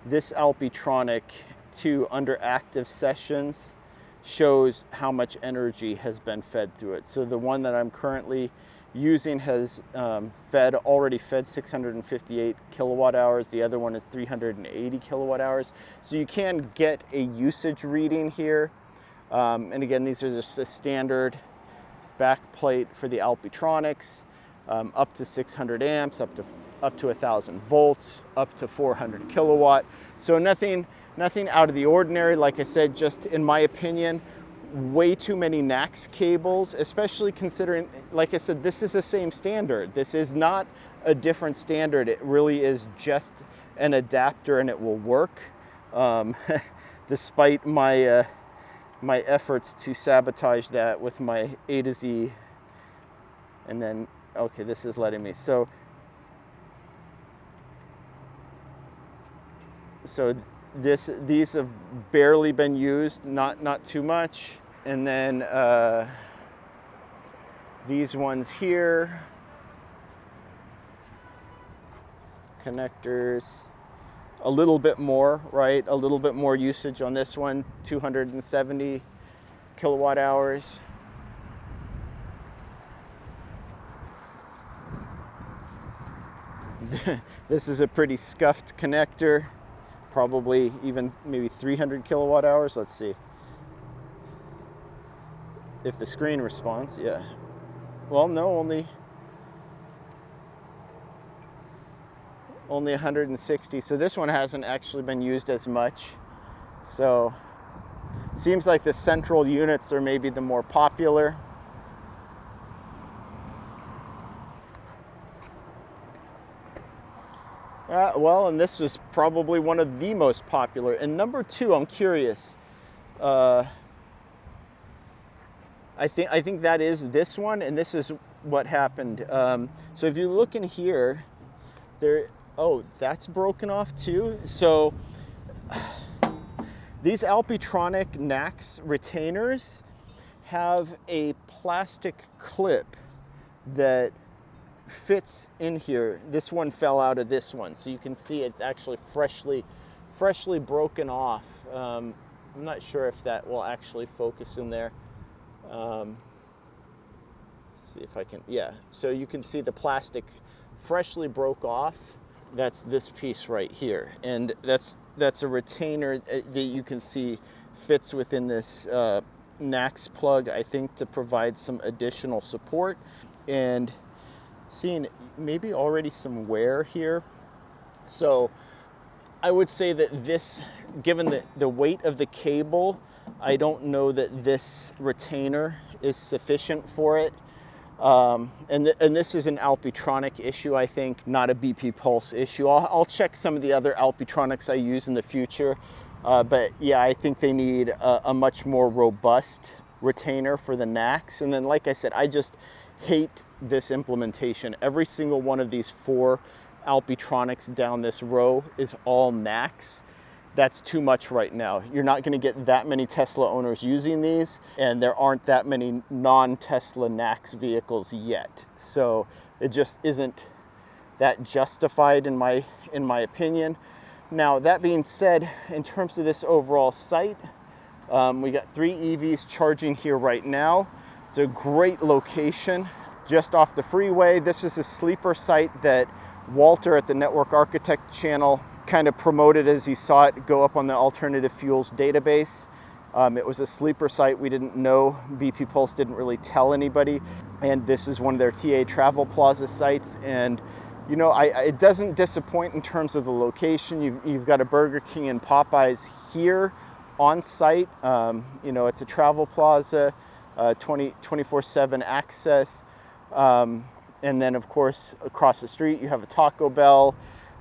Speaker 1: this Alpitronic 2 under active sessions shows how much energy has been fed through it. So the one that I'm currently using has already fed 658 kilowatt hours. The other one is 380 kilowatt hours. So you can get a usage reading here. And again, these are just a standard back plate for the Alpitronics, up to 600 amps, up to 1,000 volts, up to 400 kilowatt. So nothing Nothing out of the ordinary. Like I said, just in my opinion, way too many NACS cables, especially considering, like I said, this is the same standard. This is not a different standard. It really is just an adapter, and it will work. Despite my my efforts to sabotage that with my A to Z. And then, okay, this is letting me. So these have barely been used, not too much. And then these ones here, connectors, a little bit more, right? A little bit more usage on this one, 270 kilowatt hours. This is a pretty scuffed connector, probably even maybe 300 kilowatt hours. Let's see if the screen responds. Yeah. Well, no, only 160. So this one hasn't actually been used as much. So seems like the central units are maybe the more popular. Well, and this was probably one of the most popular. And number two, I'm curious. I think that is this one, and this is what happened. So if you look in here, there. Oh, that's broken off too. So these Alpitronic NACS retainers have a plastic clip that fits in here. This one fell out of this one, so you can see it's actually freshly broken off. I'm not sure if that will actually focus in there. See if I can. Yeah, so you can see the plastic freshly broke off. That's this piece right here, and that's a retainer that you can see fits within this NACS plug, I think, to provide some additional support. And seeing maybe already some wear here. So I would say that this, given the weight of the cable, I don't know that this retainer is sufficient for it. And this is an Alpitronic issue, I think, not a BP Pulse issue. I'll check some of the other Alpitronics I use in the future. But yeah, I think they need a much more robust retainer for the NACS. And then, like I said, I just hate this implementation. Every single one of these 4 Alpitronics down this row is all NACS. That's too much right now. You're not going to get that many Tesla owners using these, and there aren't that many non-Tesla NACS vehicles yet. So it just isn't that justified in my opinion. Now, that being said, in terms of this overall site, we got 3 EVs charging here right now. It's a great location, just off the freeway. This is a sleeper site that Walter at the Network Architect channel kind of promoted as he saw it go up on the alternative fuels database. It was a sleeper site. We didn't know. BP Pulse didn't really tell anybody. And this is one of their TA Travel Plaza sites. And, you know, it doesn't disappoint in terms of the location. You've got a Burger King and Popeyes here on site. You know, it's a travel plaza, 24/7 access. And then, of course, across the street, you have a Taco Bell.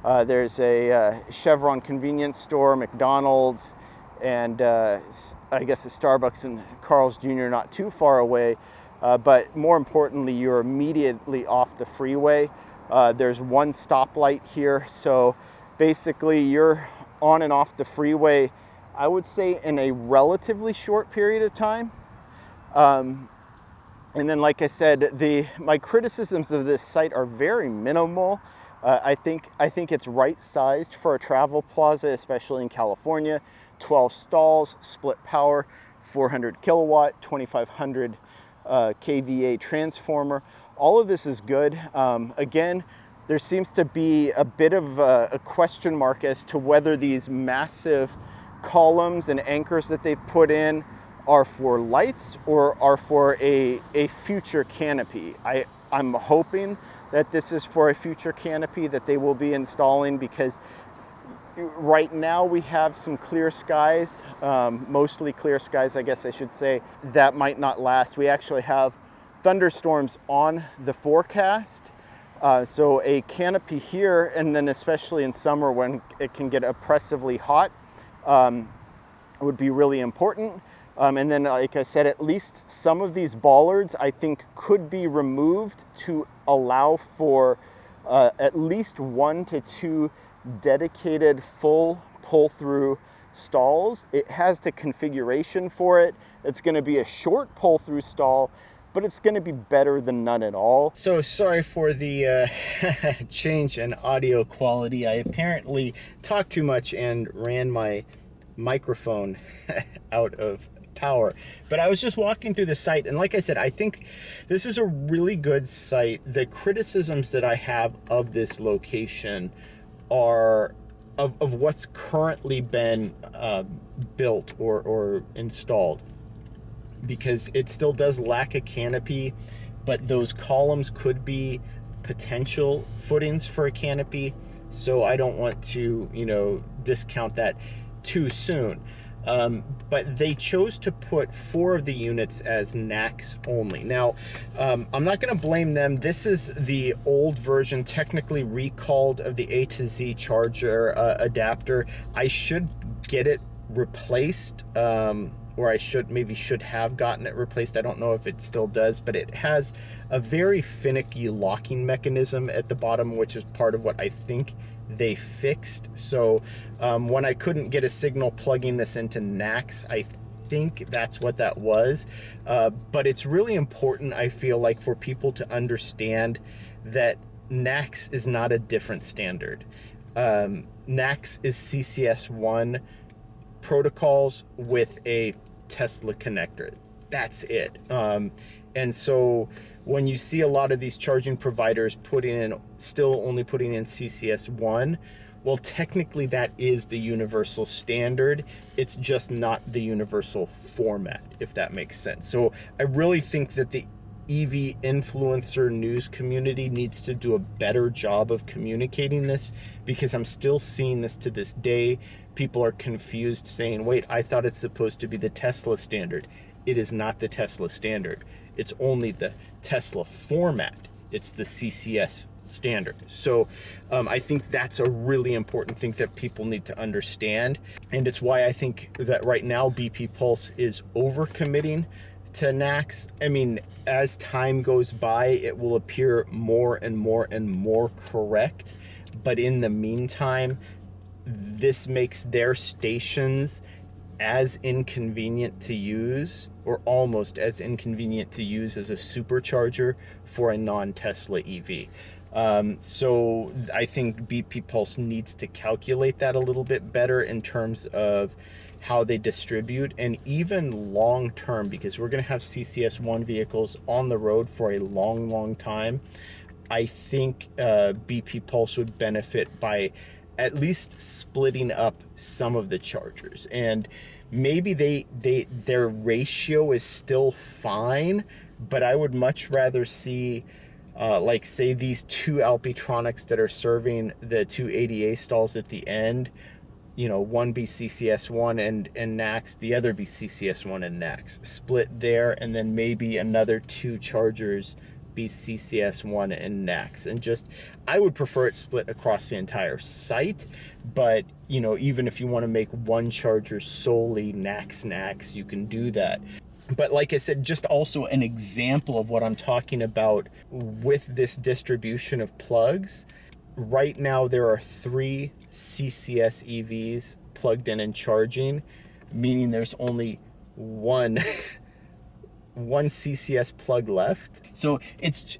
Speaker 1: There's a Chevron convenience store, McDonald's, and I guess a Starbucks and Carl's Jr. not too far away. But more importantly, you're immediately off the freeway. There's one stoplight here. So basically, you're on and off the freeway, I would say, in a relatively short period of time. And then, like I said, my criticisms of this site are very minimal. I think it's right-sized for a travel plaza, especially in California. 12 stalls, split power, 400 kilowatt, 2500 kVA transformer. All of this is good. Again, there seems to be a bit of a question mark as to whether these massive columns and anchors that they've put in are for lights or are for a future canopy. I'm hoping that this is for a future canopy that they will be installing, because Right now we have some clear skies, mostly clear skies, I guess I should say. That might not last. We actually have thunderstorms on the forecast. So a canopy here, and then especially in summer when it can get oppressively hot, would be really important. And then, like I said, at least some of these bollards I think could be removed to allow for at least 1 to 2 dedicated full pull-through stalls. It has the configuration for it. It's going to be a short pull-through stall, but it's going to be better than none at all. So sorry for the change in audio quality. I apparently talked too much and ran my microphone out of power. But I was just walking through the site, and like I said, I think this is a really good site. The criticisms that I have of this location are of what's currently been built or installed, because it still does lack a canopy, but those columns could be potential footings for a canopy. So I don't want to, discount that too soon. But they chose to put 4 of the units as NACS only. Now, I'm not going to blame them. This is the old version, technically recalled, of the A to Z charger adapter. I should get it replaced, or I should have gotten it replaced. I don't know if it still does, but it has a very finicky locking mechanism at the bottom, which is part of what I think they fixed. So when I couldn't get a signal plugging this into NACS, I think that's what that was. But it's really important, I feel like, for people to understand that NACS is not a different standard. NACS is CCS1 protocols with a Tesla connector. That's it. And so when you see a lot of these charging providers still only putting in CCS1, well, technically that is the universal standard. It's just not the universal format, if that makes sense. So I really think that the EV influencer news community needs to do a better job of communicating this, because I'm still seeing this to this day. People are confused, saying, wait, I thought it's supposed to be the Tesla standard. It is not the Tesla standard. It's only the Tesla format. It's the CCS standard. So I think that's a really important thing that people need to understand. And it's why I think that right now BP Pulse is overcommitting to NACS. I mean, as time goes by, it will appear more and more and more correct. But in the meantime, this makes their stations as inconvenient to use, or almost as inconvenient to use, as a supercharger for a non-Tesla EV. So I think BP Pulse needs to calculate that a little bit better in terms of how they distribute, and even long term, because we're going to have CCS1 vehicles on the road for a long time. I think BP Pulse would benefit by at least splitting up some of the chargers, and maybe their ratio is still fine, but I would much rather see like, say, these 2 Alpitronics that are serving the 2 ADA stalls at the end, one be CCS1 and NACS, the other be CCS1 and NACS, split there, and then maybe another 2 chargers be CCS1 and NACS. And just, I would prefer it split across the entire site, but even if you want to make one charger solely NACS, you can do that. But like I said, just also an example of what I'm talking about with this distribution of plugs. Right now there are 3 CCS EVs plugged in and charging, meaning there's only one CCS plug left. So it's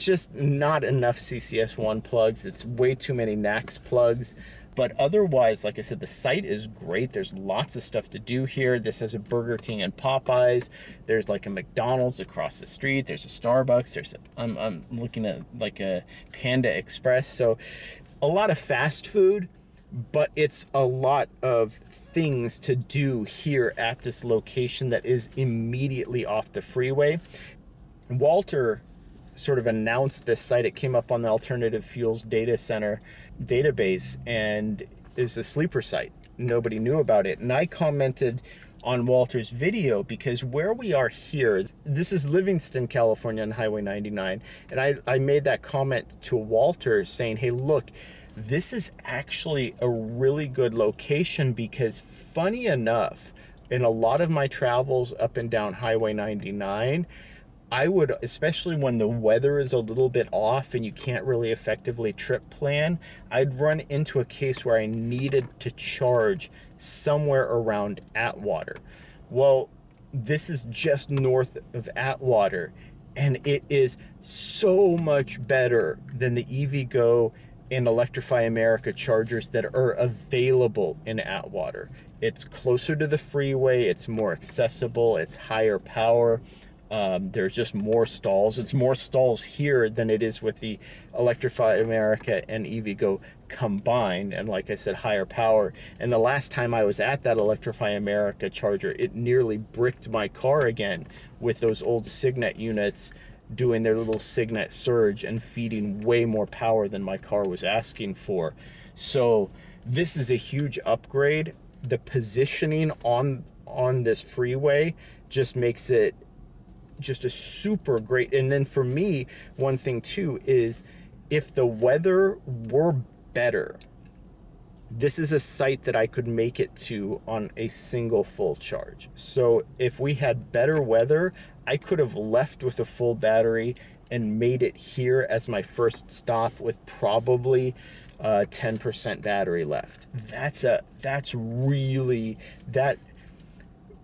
Speaker 1: just not enough CCS1 plugs. It's way too many NACS plugs. But otherwise, like I said, the site is great. There's lots of stuff to do here. This has a Burger King and Popeyes. There's like a McDonald's across the street. There's a Starbucks. I'm looking at like a Panda Express. So a lot of fast food, but it's a lot of things to do here at this location that is immediately off the freeway. Walter sort of announced this site. It came up on the Alternative Fuels Data Center database, and is a sleeper site. Nobody knew about it. And I commented on Walter's video because where we are here, this is Livingston, California on Highway 99. And I made that comment to Walter saying, hey, look, this is actually a really good location because funny enough, in a lot of my travels up and down Highway 99, I would, especially when the weather is a little bit off and you can't really effectively trip plan, I'd run into a case where I needed to charge somewhere around Atwater. Well, this is just north of Atwater, and it is so much better than the EVgo and Electrify America chargers that are available in Atwater. It's closer to the freeway, it's more accessible, it's higher power. There's just more stalls. It's more stalls here than it is with the Electrify America and EVgo combined. And like I said, higher power. And the last time I was at that Electrify America charger, it nearly bricked my car again with those old Signet units doing their little Signet surge and feeding way more power than my car was asking for. So this is a huge upgrade. The positioning on this freeway just makes it just a super great. And then for me, one thing too is if the weather were better, this is a site that I could make it to on a single full charge. So if we had better weather, I could have left with a full battery and made it here as my first stop with probably 10% battery left. That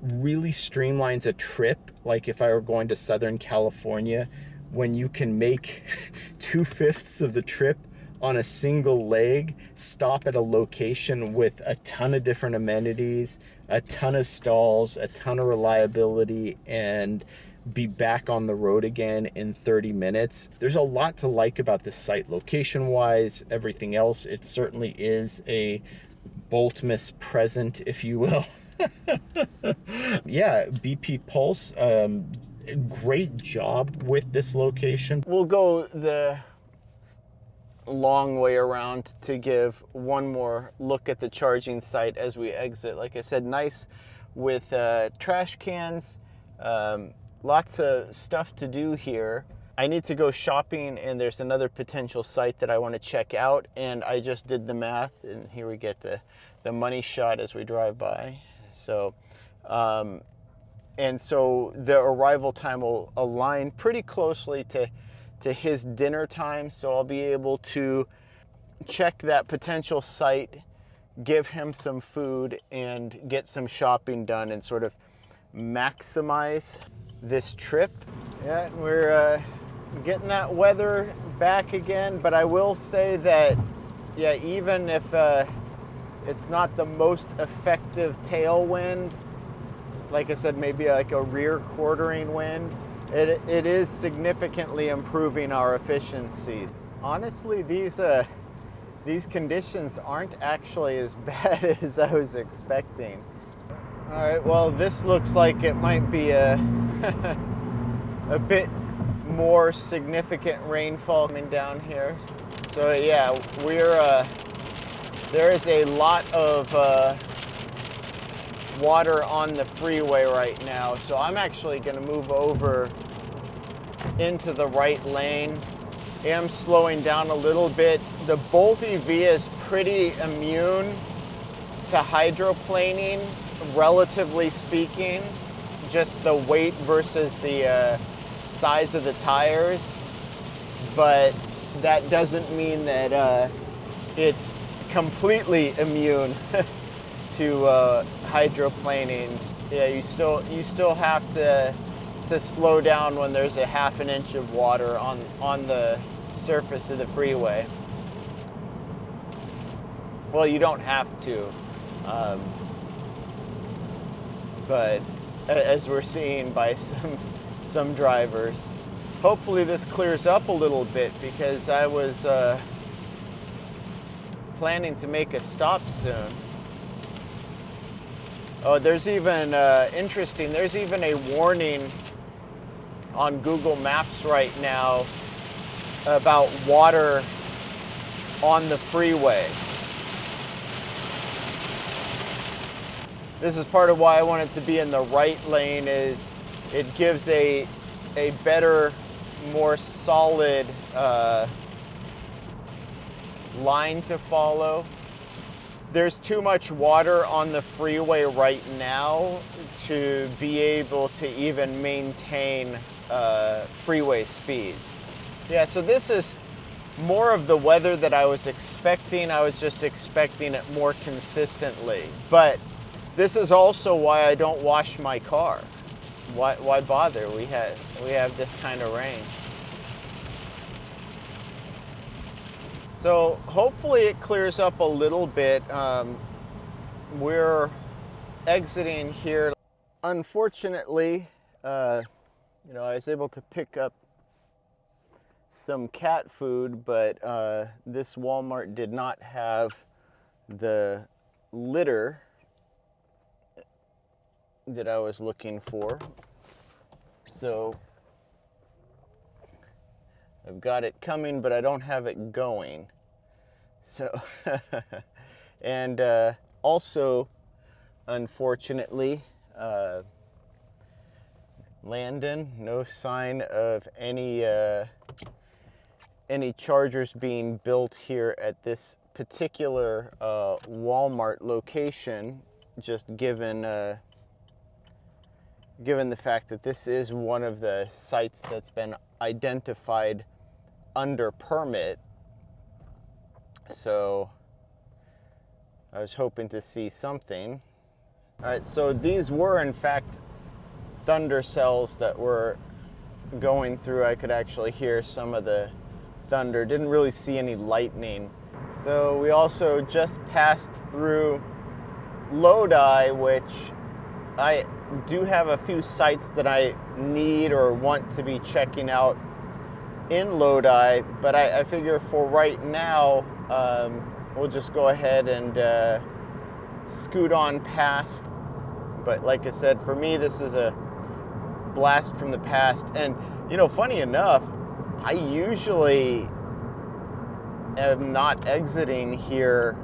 Speaker 1: really streamlines a trip. Like if I were going to Southern California, when you can make 2/5 of the trip on a single leg, stop at a location with a ton of different amenities, a ton of stalls, a ton of reliability, and be back on the road again in 30 minutes. There's a lot to like about this site location-wise, everything else. It certainly is a Boltmas present, if you will. Yeah, BP Pulse, great job with this location. We'll go the long way around to give one more look at the charging site as we exit. Like I said, nice with trash cans, lots of stuff to do here. I need to go shopping, and there's another potential site that I want to check out, and I just did the math, and here we get the money shot as we drive by. So, and so the arrival time will align pretty closely to his dinner time. So I'll be able to check that potential site, give him some food, and get some shopping done and sort of maximize this trip. Yeah, we're getting that weather back again, but I will say that, yeah, even if it's not the most effective tailwind, like I said, maybe like a rear quartering wind, it is significantly improving our efficiency. Honestly, these conditions aren't actually as bad as I was expecting. All right, well, this looks like it might be a bit more significant rainfall coming down here. So yeah, there is a lot of water on the freeway right now. So I'm actually going to move over into the right lane. I am slowing down a little bit. The Bolt EV is pretty immune to hydroplaning, relatively speaking. Just the weight versus the size of the tires. But that doesn't mean that it's completely immune to hydroplaning. Yeah, you still have to slow down when there's a ½ an inch of water on the surface of the freeway. Well, you don't have to, but as we're seeing by some drivers. Hopefully this clears up a little bit because I was planning to make a stop soon. Oh, there's even, interesting, there's even a warning on Google Maps right now about water on the freeway. This is part of why I want it to be in the right lane, is it gives a better, more solid line to follow. There's too much water on the freeway right now to be able to even maintain freeway speeds. Yeah, so this is more of the weather that I was expecting. I was just expecting it more consistently. But this is also why I don't wash my car. Why bother? We have this kind of rain. So hopefully it clears up a little bit. We're exiting here. Unfortunately, I was able to pick up some cat food, but this Walmart did not have the litter that I was looking for. So I've got it coming, but I don't have it going. So, and also, unfortunately, Landon, no sign of any chargers being built here at this particular Walmart location, just given the fact that this is one of the sites that's been identified under permit. So I was hoping to see something. All right, so these were in fact thunder cells that were going through. I could actually hear some of the thunder. Didn't really see any lightning. So we also just passed through Lodi, which I do have a few sites that I need or want to be checking out in Lodi, but I figure for right now, we'll just go ahead and scoot on past. But like I said, for me, this is a blast from the past. And, funny enough, I usually am not exiting here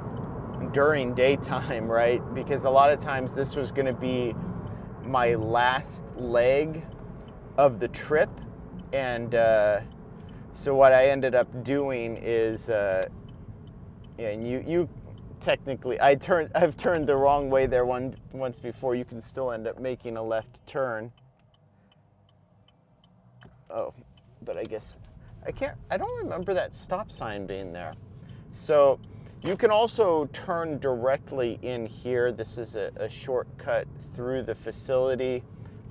Speaker 1: during daytime, right? Because a lot of times this was going to be my last leg of the trip. And so what I ended up doing is, and you technically, I've turned the wrong way there once before. You can still end up making a left turn. Oh, but I guess I don't remember that stop sign being there. So you can also turn directly in here. This is a shortcut through the facility.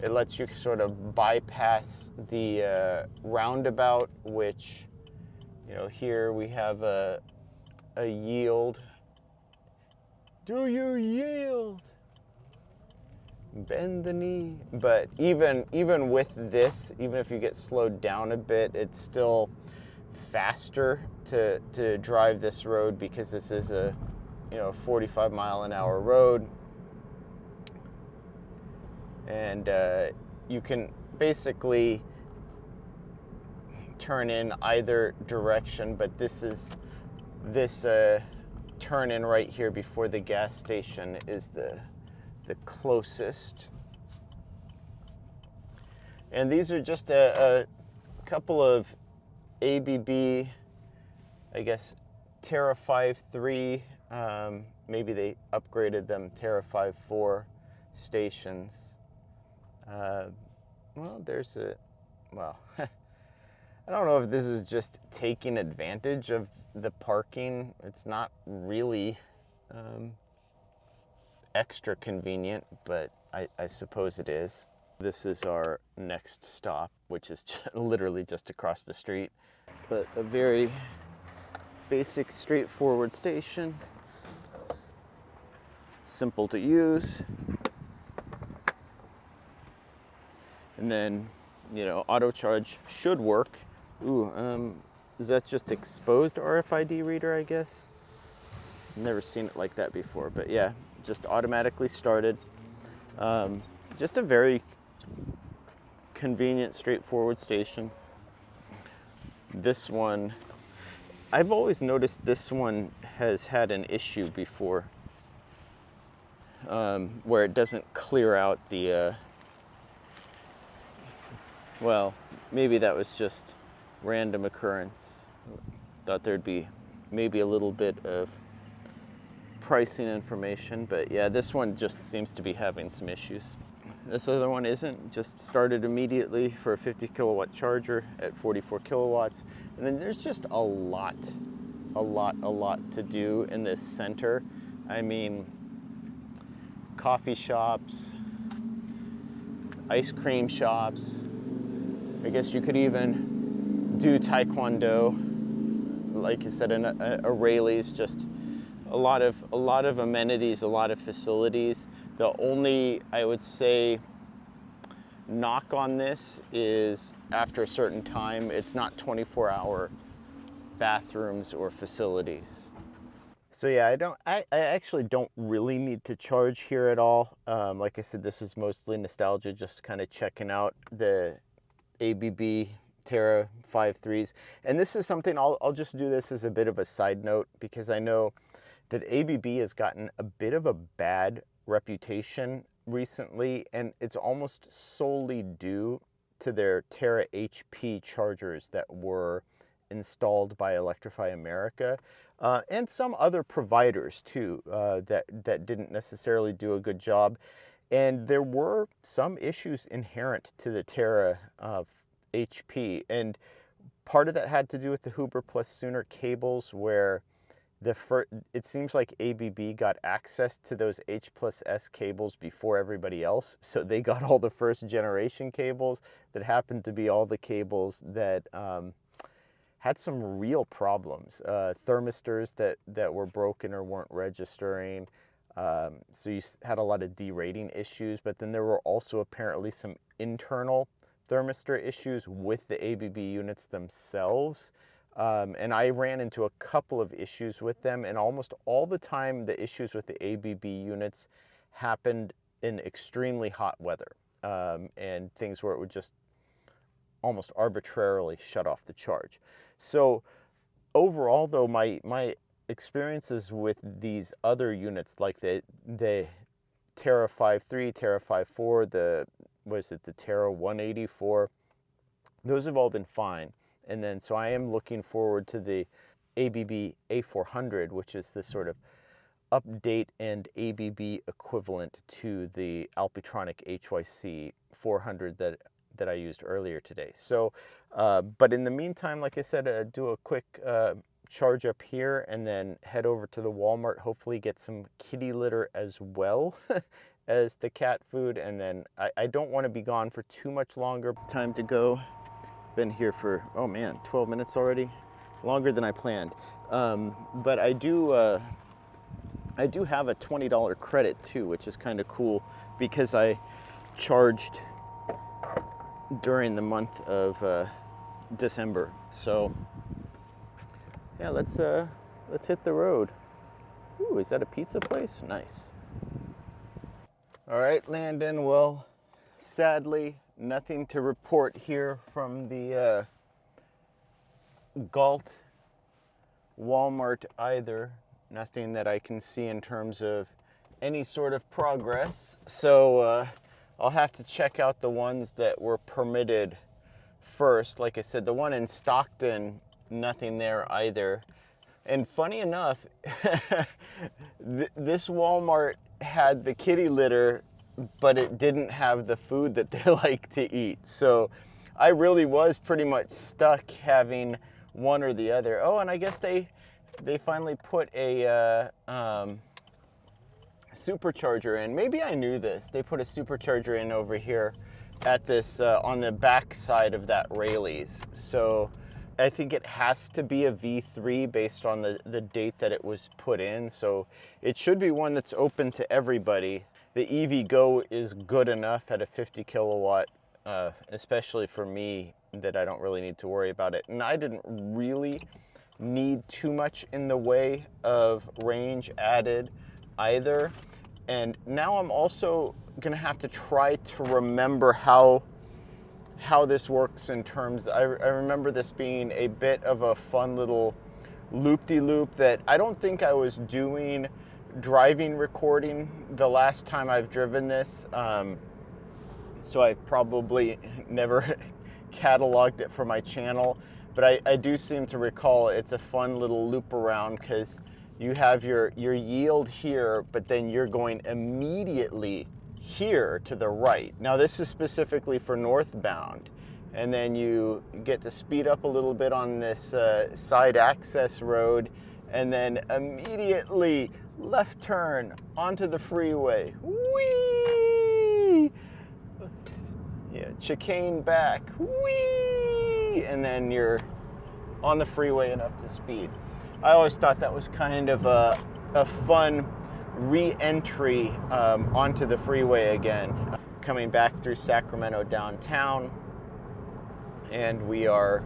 Speaker 1: It lets you sort of bypass the roundabout, which, here we have a yield. Do you yield? Bend the knee. But even with this, even if you get slowed down a bit, it's still faster to drive this road, because this is a 45-mile-an-hour road. And you can basically turn in either direction, but this turn in right here before the gas station is the closest. And these are just a couple of ABB, I guess, Terra 5.3, maybe they upgraded them, Terra 5.4 stations. Well, I don't know if this is just taking advantage of the parking. It's not really extra convenient, but I suppose it is. This is our next stop, which is literally just across the street, but a very basic, straightforward station. Simple to use. And then, auto charge should work. Ooh, is that just exposed RFID reader, I guess? Never seen it like that before, but yeah, just automatically started. Just a very convenient, straightforward station. This one, I've always noticed this one has had an issue before. where it doesn't clear out the, well, maybe that was just random occurrence. Thought there'd be maybe a little bit of pricing information, but yeah, this one just seems to be having some issues. This other one isn't, just started immediately for a 50 kilowatt charger at 44 kilowatts. And then there's just a lot to do in this center. I mean, coffee shops, ice cream shops. I guess you could even do taekwondo. Like I said, a Rayleigh's, just a lot of amenities, a lot of facilities. The only, I would say, knock on this is after a certain time, it's not 24-hour bathrooms or facilities. So yeah, I actually don't really need to charge here at all. Like I said, this was mostly nostalgia, just kind of checking out the ABB Terra 5.3s. And this is something, I'll just do this as a bit of a side note, because I know that ABB has gotten a bit of a bad reputation recently, and it's almost solely due to their Terra HP chargers that were installed by Electrify America, and some other providers too, that didn't necessarily do a good job. And there were some issues inherent to the Terra HP, and part of that had to do with the Huber plus Sooner cables, where it seems like ABB got access to those H plus S cables before everybody else. So they got all the first generation cables that happened to be all the cables that had some real problems. Thermistors that were broken or weren't registering. So you had a lot of derating issues, but then there were also apparently some internal thermistor issues with the ABB units themselves. And I ran into a couple of issues with them, and almost all the time the issues with the ABB units happened in extremely hot weather, and things where it would just almost arbitrarily shut off the charge. So overall though, my experiences with these other units, like the Terra 5.3, Terra 5.4, the Terra 184, those have all been fine. And then, so I am looking forward to the ABB A400, which is this sort of update and ABB equivalent to the Alpitronic HYC 400 that I used earlier today. So, but in the meantime, like I said, do a quick charge up here and then head over to the Walmart, hopefully get some kitty litter as well as the cat food. And then I don't want to be gone for too much longer. Time to go. Been here for, oh man, 12 minutes already, longer than I planned. But I do have a $20 credit too, which is kind of cool, because I charged during the month of December. So yeah, let's hit the road. Ooh, is that a pizza place? Nice. All right, Landon. Well, sadly, nothing to report here from the Galt Walmart either. Nothing that I can see in terms of any sort of progress. So I'll have to check out the ones that were permitted first. Like I said, the one in Stockton, nothing there either. And funny enough, this Walmart had the kitty litter, but it didn't have the food that they like to eat. So I really was pretty much stuck having one or the other. Oh, and I guess they finally put a supercharger in. Maybe I knew this. They put a supercharger in over here at this, on the back side of that Rayleigh's. So I think it has to be a V3 based on the date that it was put in. So it should be one that's open to everybody. The EV Go is good enough at a 50 kilowatt, especially for me, that I don't really need to worry about it. And I didn't really need too much in the way of range added either. And now I'm also gonna have to try to remember how this works in terms, I remember this being a bit of a fun little loop-de-loop that I don't think I was doing driving recording the last time I've driven this, so I've probably never cataloged it for my channel, but I do seem to recall it's a fun little loop around because you have your yield here, but then you're going immediately here to the right. Now this is specifically for northbound, and then you get to speed up a little bit on this side access road, and then immediately left turn onto the freeway. Whee! Yeah, chicane back. Whee! And then you're on the freeway and up to speed. I always thought that was kind of a fun re-entry onto the freeway again. Coming back through Sacramento downtown, and we are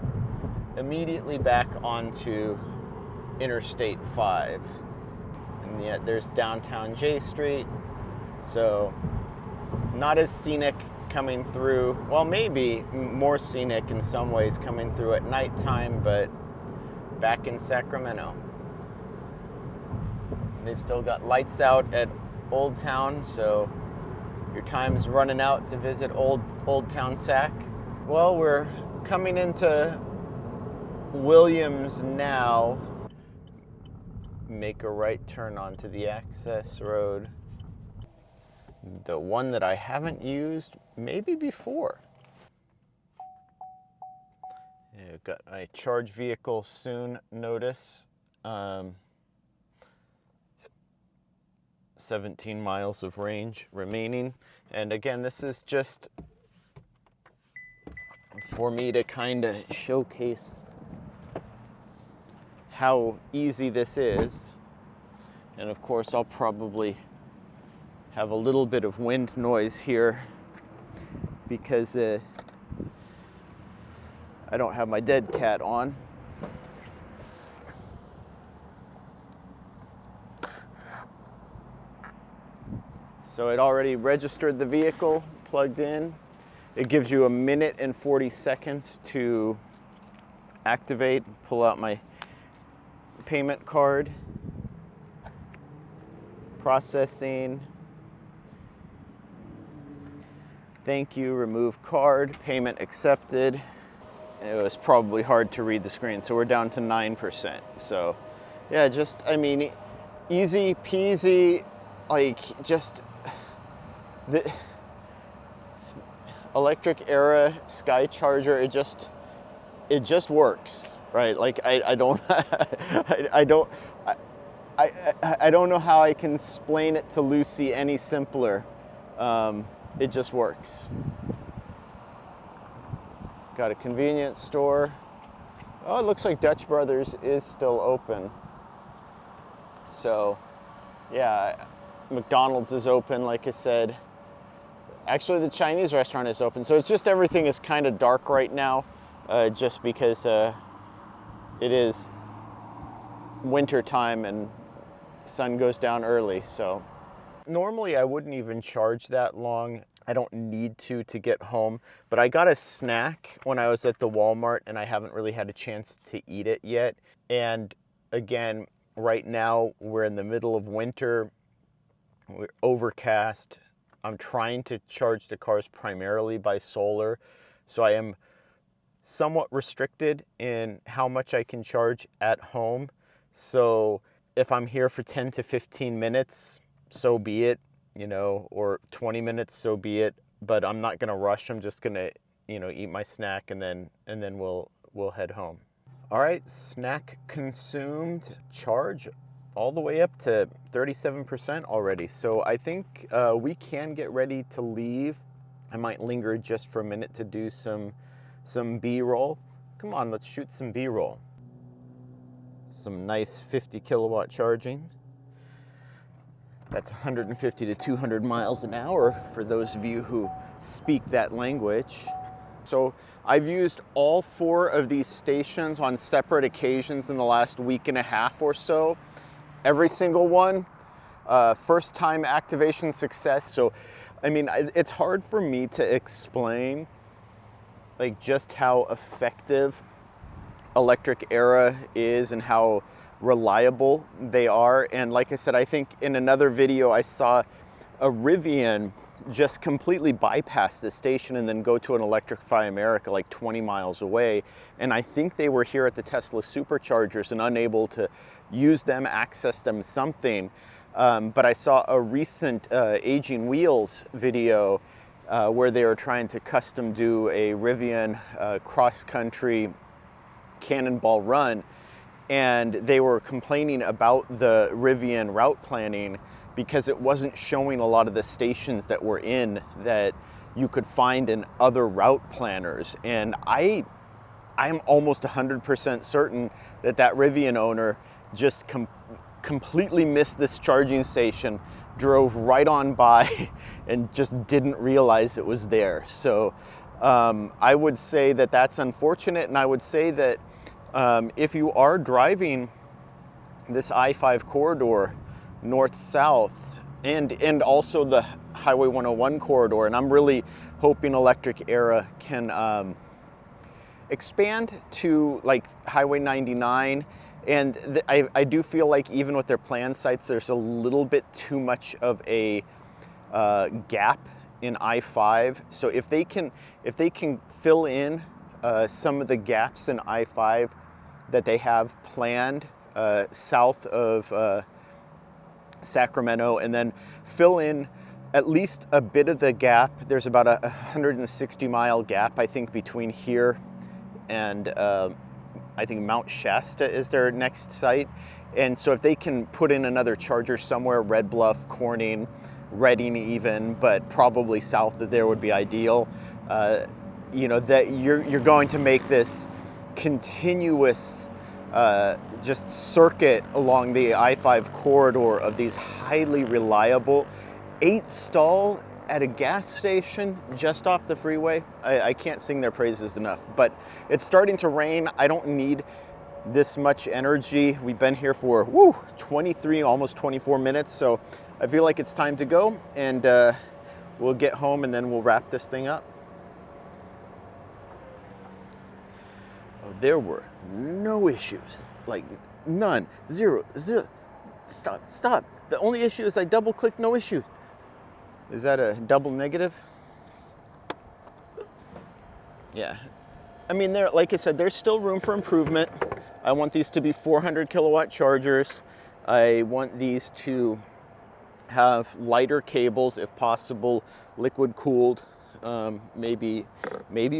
Speaker 1: immediately back onto Interstate 5. And yet there's downtown J Street, so not as scenic coming through. Well, maybe more scenic in some ways coming through at nighttime, but back in Sacramento. They've still got lights out at Old Town, so your time's running out to visit Old Town Sac. Well, we're coming into Williams now. Make a right turn onto the access road. The one that I haven't used maybe before. Yeah, got a charge vehicle soon notice. 17 miles of range remaining. And again, this is just for me to kind of showcase how easy this is. And of course, I'll probably have a little bit of wind noise here because I don't have my dead cat on. So it already registered the vehicle, plugged in. It gives you 1 minute and 40 seconds to activate, pull out my payment card. Processing. Thank you, remove card, payment accepted. It was probably hard to read the screen, so we're down to 9%. So yeah, just, I mean, easy peasy, like just the electric era Sky Charger, it just works, right? Like I don't I don't know how I can explain it to Lucy any simpler. It just works. Got a convenience store. Oh, it looks like Dutch Brothers is still open. So, yeah, McDonald's is open, like I said. Actually, the Chinese restaurant is open. So it's just everything is kind of dark right now, just because it is winter time and sun goes down early. So normally I wouldn't even charge that long. I don't need to get home, but I got a snack when I was at the Walmart and I haven't really had a chance to eat it yet. And again, right now we're in the middle of winter, we're overcast. I'm trying to charge the cars primarily by solar, so I am somewhat restricted in how much I can charge at home. So if I'm here for 10 to 15 minutes, so be it, you know, or 20 minutes, so be it. But I'm not gonna rush. I'm just gonna, you know, eat my snack and then we'll head home. All right, snack consumed, charge all the way up to 37% already. So I think we can get ready to leave. I might linger just for a minute to do some B-roll. Come on, let's shoot some B-roll. Some nice 50 kilowatt charging. That's 150 to 200 miles an hour for those of you who speak that language. So I've used all 4 of these stations on separate occasions in the last week and a half or so. Every single one, first time activation success. So, I mean, it's hard for me to explain like just how effective electric era is and how reliable they are. And like I said, I think in another video I saw a Rivian just completely bypass the station and then go to an Electrify America like 20 miles away. And I think they were here at the Tesla superchargers and unable to use them, access them, something. But I saw a recent Aging Wheels video where they were trying to custom do a Rivian cross-country cannonball run. And they were complaining about the Rivian route planning because it wasn't showing a lot of the stations that we're in that you could find in other route planners. And I'm almost 100% certain that that Rivian owner just completely missed this charging station, drove right on by and just didn't realize it was there. So I would say that that's unfortunate. And I would say that if you are driving this I-5 corridor north-south and also the Highway 101 corridor, and I'm really hoping Electric Era can expand to like Highway 99. And I do feel like even with their planned sites, there's a little bit too much of a gap in I-5. So if they can fill in some of the gaps in I-5 that they have planned south of Sacramento, and then fill in at least a bit of the gap. There's about a 160-mile gap, I think, between here and I think Mount Shasta is their next site. And so if they can put in another charger somewhere, Red Bluff, Corning, Redding even, but probably south of there would be ideal. You know, that you're going to make this continuous just circuit along the I-5 corridor of these highly reliable 8-stall at a gas station just off the freeway. I can't sing their praises enough, but it's starting to rain. I don't need this much energy. We've been here for 23, almost 24 minutes, so I feel like it's time to go, and we'll get home and then we'll wrap this thing up. Oh, there were no issues, like none, zero. Stop. The only issue is I double-clicked no issue. Is that a double negative? Yeah. I mean, like I said, there's still room for improvement. I want these to be 400 kilowatt chargers. I want these to have lighter cables, if possible, liquid cooled, maybe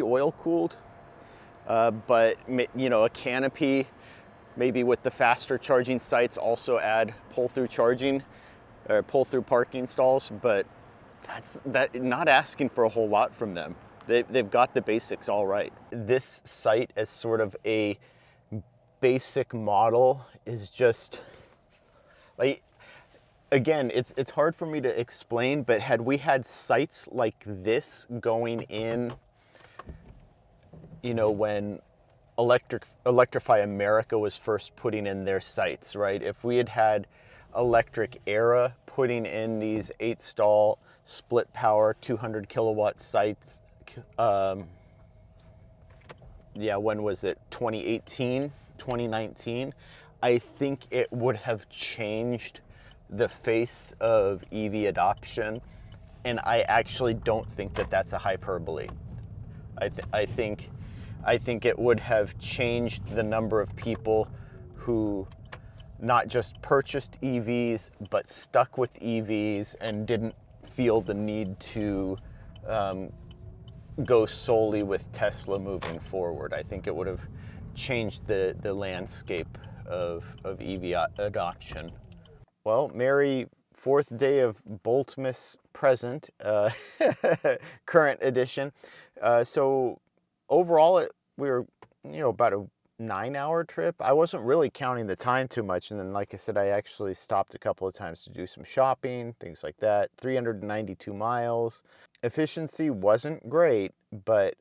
Speaker 1: oil cooled. But you know, a canopy, maybe with the faster charging sites, also add pull-through charging or pull-through parking stalls. But that's not asking for a whole lot from them. They've got the basics all right. This site as sort of a basic model is just like, again, it's hard for me to explain, but had we had sites like this going in, you know, when Electrify America was first putting in their sites, right? If we had had Electric Era putting in these 8-stall split power 200 kilowatt sites, yeah, when was it? 2018, 2019. I think it would have changed the face of EV adoption, and I actually don't think that that's a hyperbole. I think it would have changed the number of people who not just purchased EVs, but stuck with EVs and didn't feel the need to go solely with Tesla moving forward. I think it would have changed the landscape of EV adoption. Well, merry 4th day of Boltmas present, current edition. So overall, we were, you know, about a 9-hour trip. I wasn't really counting the time too much. And then, like I said, I actually stopped a couple of times to do some shopping, things like that. 392 miles. Efficiency wasn't great, but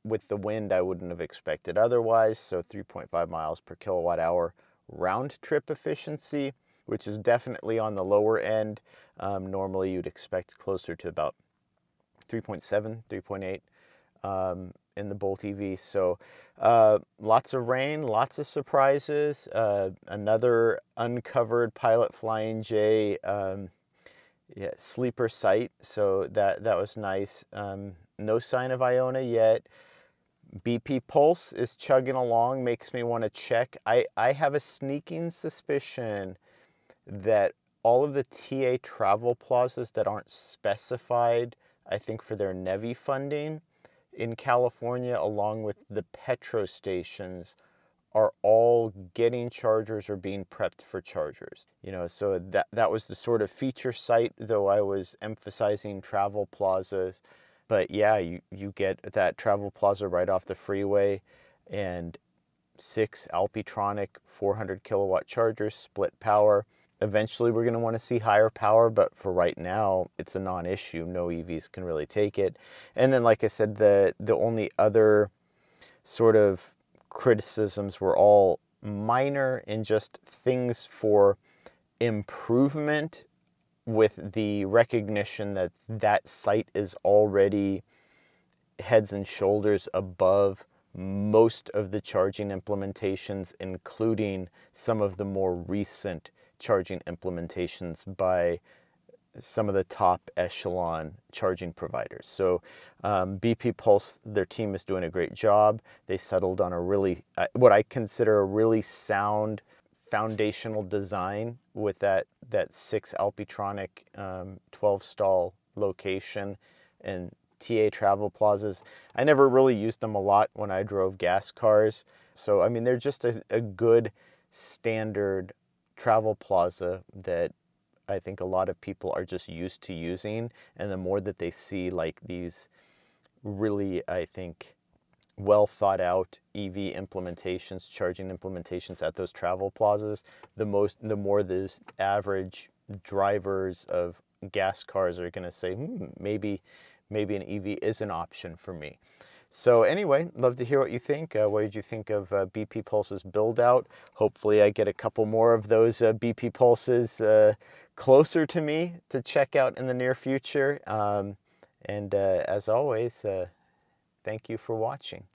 Speaker 1: with the wind, I wouldn't have expected otherwise. So 3.5 miles per kilowatt hour round trip efficiency, which is definitely on the lower end. Normally you'd expect closer to about 3.7, 3.8. in the Bolt EV. So lots of rain, lots of surprises. Another uncovered Pilot Flying J yeah, sleeper site, so that was nice. No sign of Iona yet. BP Pulse is chugging along, makes me want to check. I have a sneaking suspicion that all of the TA travel plazas that aren't specified, I think for their NEVI funding in California, along with the Petro stations, are all getting chargers or being prepped for chargers. You know, so that was the sort of feature site, though I was emphasizing travel plazas. But yeah, you get that travel plaza right off the freeway, and 6 Alpitronic 400 kilowatt chargers, split power. Eventually we're going to want to see higher power, but for right now it's a non-issue. No EVs can really take it. And then, like I said, the only other sort of criticisms were all minor and just things for improvement, with the recognition that that site is already heads and shoulders above most of the charging implementations, including some of the more recent charging implementations by some of the top echelon charging providers. So BP Pulse, their team is doing a great job. They settled on a really, what I consider a really sound foundational design with that 6 Alpitronic 12 stall location and TA travel plazas. I never really used them a lot when I drove gas cars. So, I mean, they're just a good standard travel plaza that I think a lot of people are just used to using. And the more that they see like these really, I think, well thought out EV implementations, charging implementations at those travel plazas, the more those average drivers of gas cars are going to say, maybe an EV is an option for me. So anyway, love to hear what you think. What did you think of BP Pulse's build out? Hopefully I get a couple more of those BP Pulses closer to me to check out in the near future. And as always, thank you for watching.